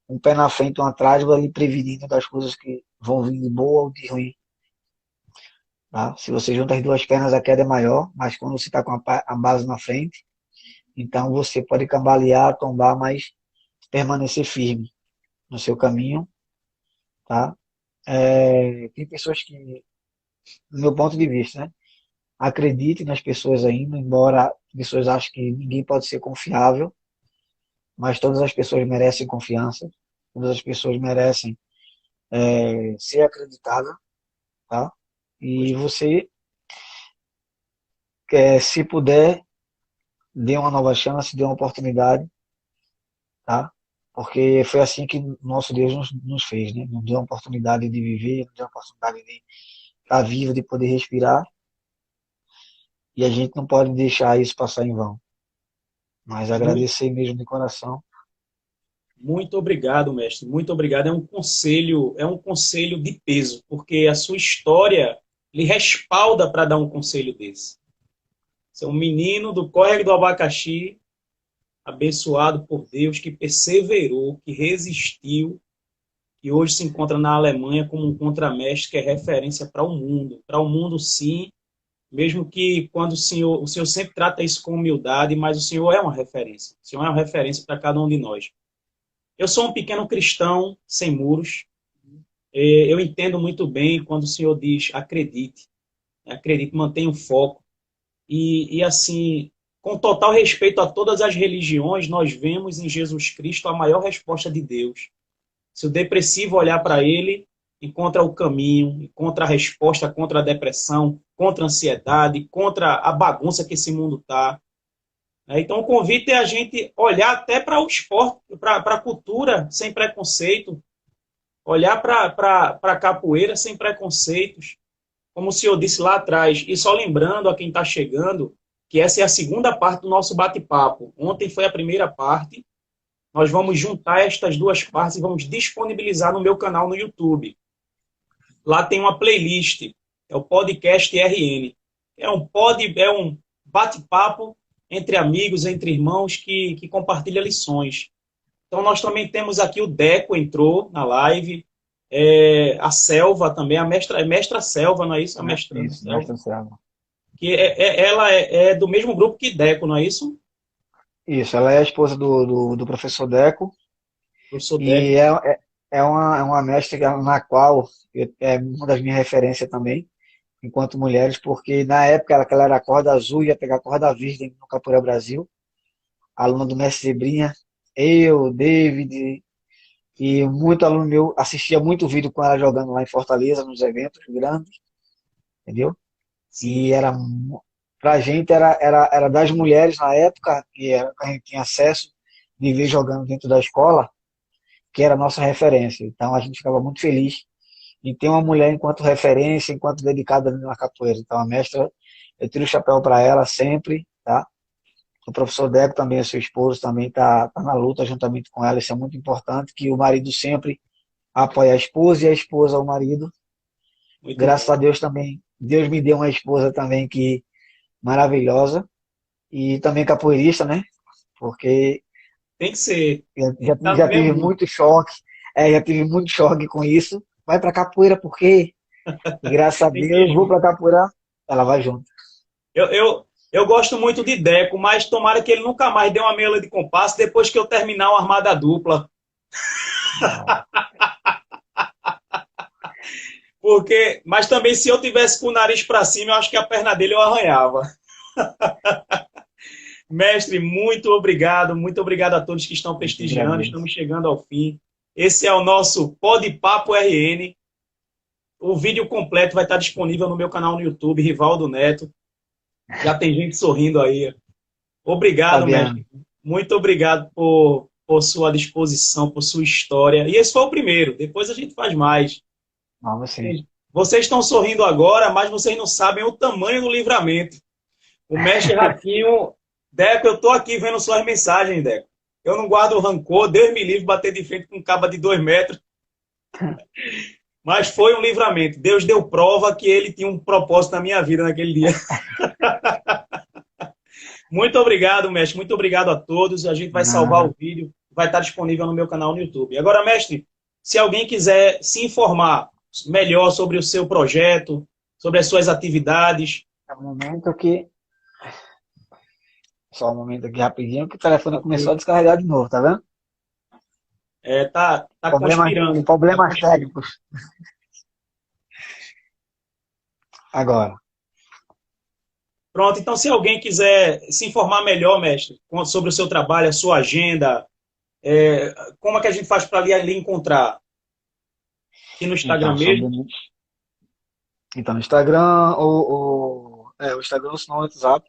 Um pé na frente, um atrás, vai lhe prevenindo das coisas que vão vir de boa ou de ruim. Tá? Se você junta as duas pernas, a queda é maior, mas quando você está com a base na frente, então você pode cambalear, tombar, mas permanecer firme no seu caminho. Tá? Tem pessoas que, do meu ponto de vista, né, acreditem nas pessoas ainda, embora pessoas achem que ninguém pode ser confiável, mas todas as pessoas merecem confiança, todas as pessoas merecem ser acreditadas, tá? Pois E não. você, se puder, dê uma nova chance, dê uma oportunidade, tá? Porque foi assim que nosso Deus nos fez, né? Nos deu a oportunidade de viver, nos deu a oportunidade de estar vivo, de poder respirar, e a gente não pode deixar isso passar em vão. Mas Muito, agradecer mesmo de coração. muito obrigado, mestre. Muito obrigado. É um conselho de peso, porque a sua história lhe respalda para dar um conselho desse. Você é um menino do córrego do Abacaxi, abençoado por Deus, que perseverou, que resistiu, que hoje se encontra na Alemanha como um contramestre que é referência para o mundo. Para o mundo, sim, mesmo que quando o senhor sempre trata isso com humildade, mas o senhor é uma referência. O senhor é uma referência para cada um de nós. Eu sou um pequeno cristão sem muros. Eu entendo muito bem quando o senhor diz acredite. Acredite, mantenha o foco. Assim, com total respeito a todas as religiões, nós vemos em Jesus Cristo a maior resposta de Deus. Se o depressivo olhar para ele, encontra o caminho, encontra a resposta contra a depressão, contra a ansiedade, contra a bagunça que esse mundo está. Então, o convite é a gente olhar até para o esporte, para a cultura sem preconceito, olhar para a capoeira sem preconceitos, como o senhor disse lá atrás. E só lembrando a quem está chegando que essa é a segunda parte do nosso bate-papo. Ontem foi a primeira parte. Nós vamos juntar estas duas partes e vamos disponibilizar no meu canal no YouTube. Lá tem uma playlist, é o Podcast RN. É um bate-papo entre amigos, entre irmãos que compartilha lições. Então, nós também temos aqui o Deco, entrou na live, a Selva também, a mestra Selva, não é isso? A mestra Isso, mestra Selva. Que ela é do mesmo grupo que Deco, não é isso? Isso, ela é a esposa do professor Deco. Professor E Deco. é uma mestra na qual é uma das minhas referências também, enquanto mulheres, porque na época que ela era corda azul, ia pegar corda virgem no Capoeira Brasil, aluna do mestre Zebrinha, eu, David, e muito aluno meu assistia muito vídeo com ela jogando lá em Fortaleza, nos eventos grandes, entendeu? E pra gente era das mulheres na época, que a gente tinha acesso de ver jogando dentro da escola, que era a nossa referência. Então a gente ficava muito feliz em ter uma mulher enquanto referência, enquanto dedicada na capoeira. Então a mestra, eu tiro o chapéu para ela sempre, tá? O professor Deco também, seu esposo, também tá na luta juntamente com ela. Isso é muito importante, que o marido sempre apoia a esposa e a esposa o marido. Muito Graças bom. a Deus também, Deus me deu uma esposa também que maravilhosa e também capoeirista, né? Porque Tem que ser. Tá no já tive mesmo. muito choque, já tive muito choque com isso. Vai pra capoeira por quê? E graças a Tem que ir Deus, vou junto. pra capoeira, ela vai junto. Eu gosto muito de Deco, mas tomara que ele nunca mais dê uma meia de compasso depois que eu terminar uma armada dupla. Mas também se eu tivesse com o nariz para cima, eu acho que a perna dele eu arranhava. Mestre, muito obrigado a todos que estão Eu que prestigiando, agradeço. estamos chegando ao fim. Esse é o nosso Podpapo RN. O vídeo completo vai estar disponível no meu canal no YouTube, Rivaldo Neto. Já tem gente sorrindo aí. Obrigado, Fabiano, mestre. Muito obrigado por sua disposição, por sua história. E esse foi o primeiro, depois a gente faz mais. vamos sim. Vocês estão sorrindo agora, mas vocês não sabem o tamanho do livramento. O mestre Ratinho, Deco, eu estou aqui vendo suas mensagens, Deco. Eu não guardo rancor, Deus me livre bater de frente com um caba de 2 metros. Mas foi um livramento. Deus deu prova que ele tinha um propósito na minha vida naquele dia. Muito obrigado, mestre. Muito obrigado a todos. A gente vai salvar Nada. o vídeo. Vai estar disponível no meu canal no YouTube. Agora, mestre, se alguém quiser se informar melhor sobre o seu projeto, sobre as suas atividades. É um momento que. Só um momento aqui rapidinho, que o telefone começou a descarregar de novo, tá vendo? Tá conspirando. Tá Problemas conspirando. técnicos. Agora. Pronto, então se alguém quiser se informar melhor, mestre, sobre o seu trabalho, a sua agenda, como é que a gente faz para ali encontrar? Aqui no Instagram Então, mesmo? no Instagram, o Instagram ou se não o WhatsApp.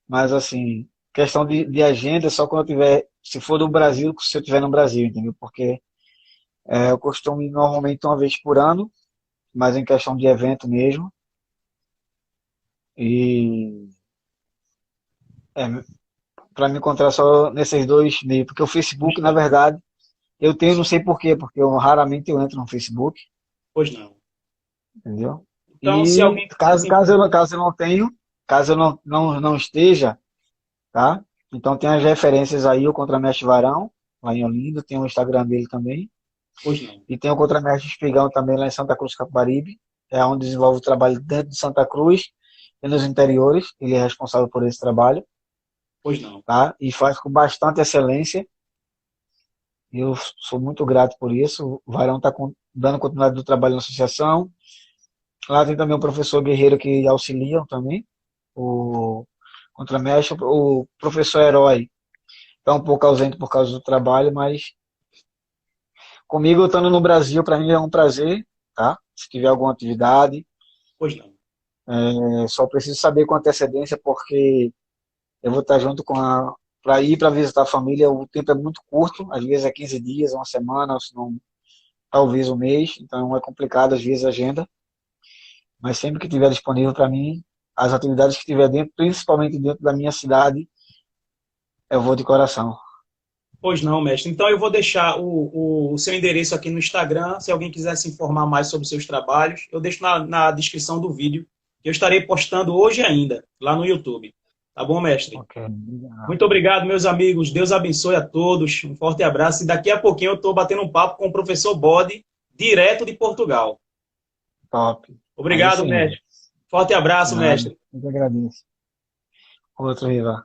Mas assim, questão de agenda, só quando eu tiver, se for do Brasil, se eu tiver no Brasil, entendeu? Porque eu costumo ir normalmente uma vez por ano, mas em questão de evento mesmo. E é, para me encontrar só nesses dois meios, porque o Facebook, na verdade, eu tenho, não sei por quê, porque eu raramente eu entro no Facebook, Pois não. entendeu? Então, se E alguém quiser se informar. caso eu não tenho, caso eu não esteja, tá? Então tem as referências aí, o Contramestre Varão, lá em Olinda, tem o Instagram dele também. Pois não. E tem o Contramestre Espigão também lá em Santa Cruz, Capibaribe. É onde desenvolve o trabalho dentro de Santa Cruz e nos interiores. Ele é responsável por esse trabalho, Pois não. tá? E faz com bastante excelência. E eu sou muito grato por isso. O Varão está dando continuidade do trabalho na associação. Lá tem também o professor Guerreiro que auxilia também. O Contramestre, o professor Herói está um pouco ausente por causa do trabalho, mas comigo estando no Brasil, para mim é um prazer, tá? Se tiver alguma atividade, Pois não. só preciso saber com antecedência, porque eu vou estar junto com a... Para ir para visitar a família, o tempo é muito curto, às vezes é 15 dias, uma semana, ou se não, talvez um mês, então é complicado às vezes a agenda, mas sempre que tiver disponível para mim, as atividades que tiver dentro, principalmente dentro da minha cidade, eu vou de coração. Pois não, mestre. Então eu vou deixar o seu endereço aqui no Instagram, se alguém quiser se informar mais sobre os seus trabalhos, eu deixo na descrição do vídeo, que eu estarei postando hoje ainda, lá no YouTube. Tá bom, mestre? Ok, Muito obrigado, meus amigos. Deus abençoe a todos. Um forte abraço. E daqui a pouquinho eu estou batendo um papo com o professor Bode, direto de Portugal. top. Aí Obrigado, sim, mestre. Forte abraço, nada, mestre. eu que agradeço. Outro, Riva.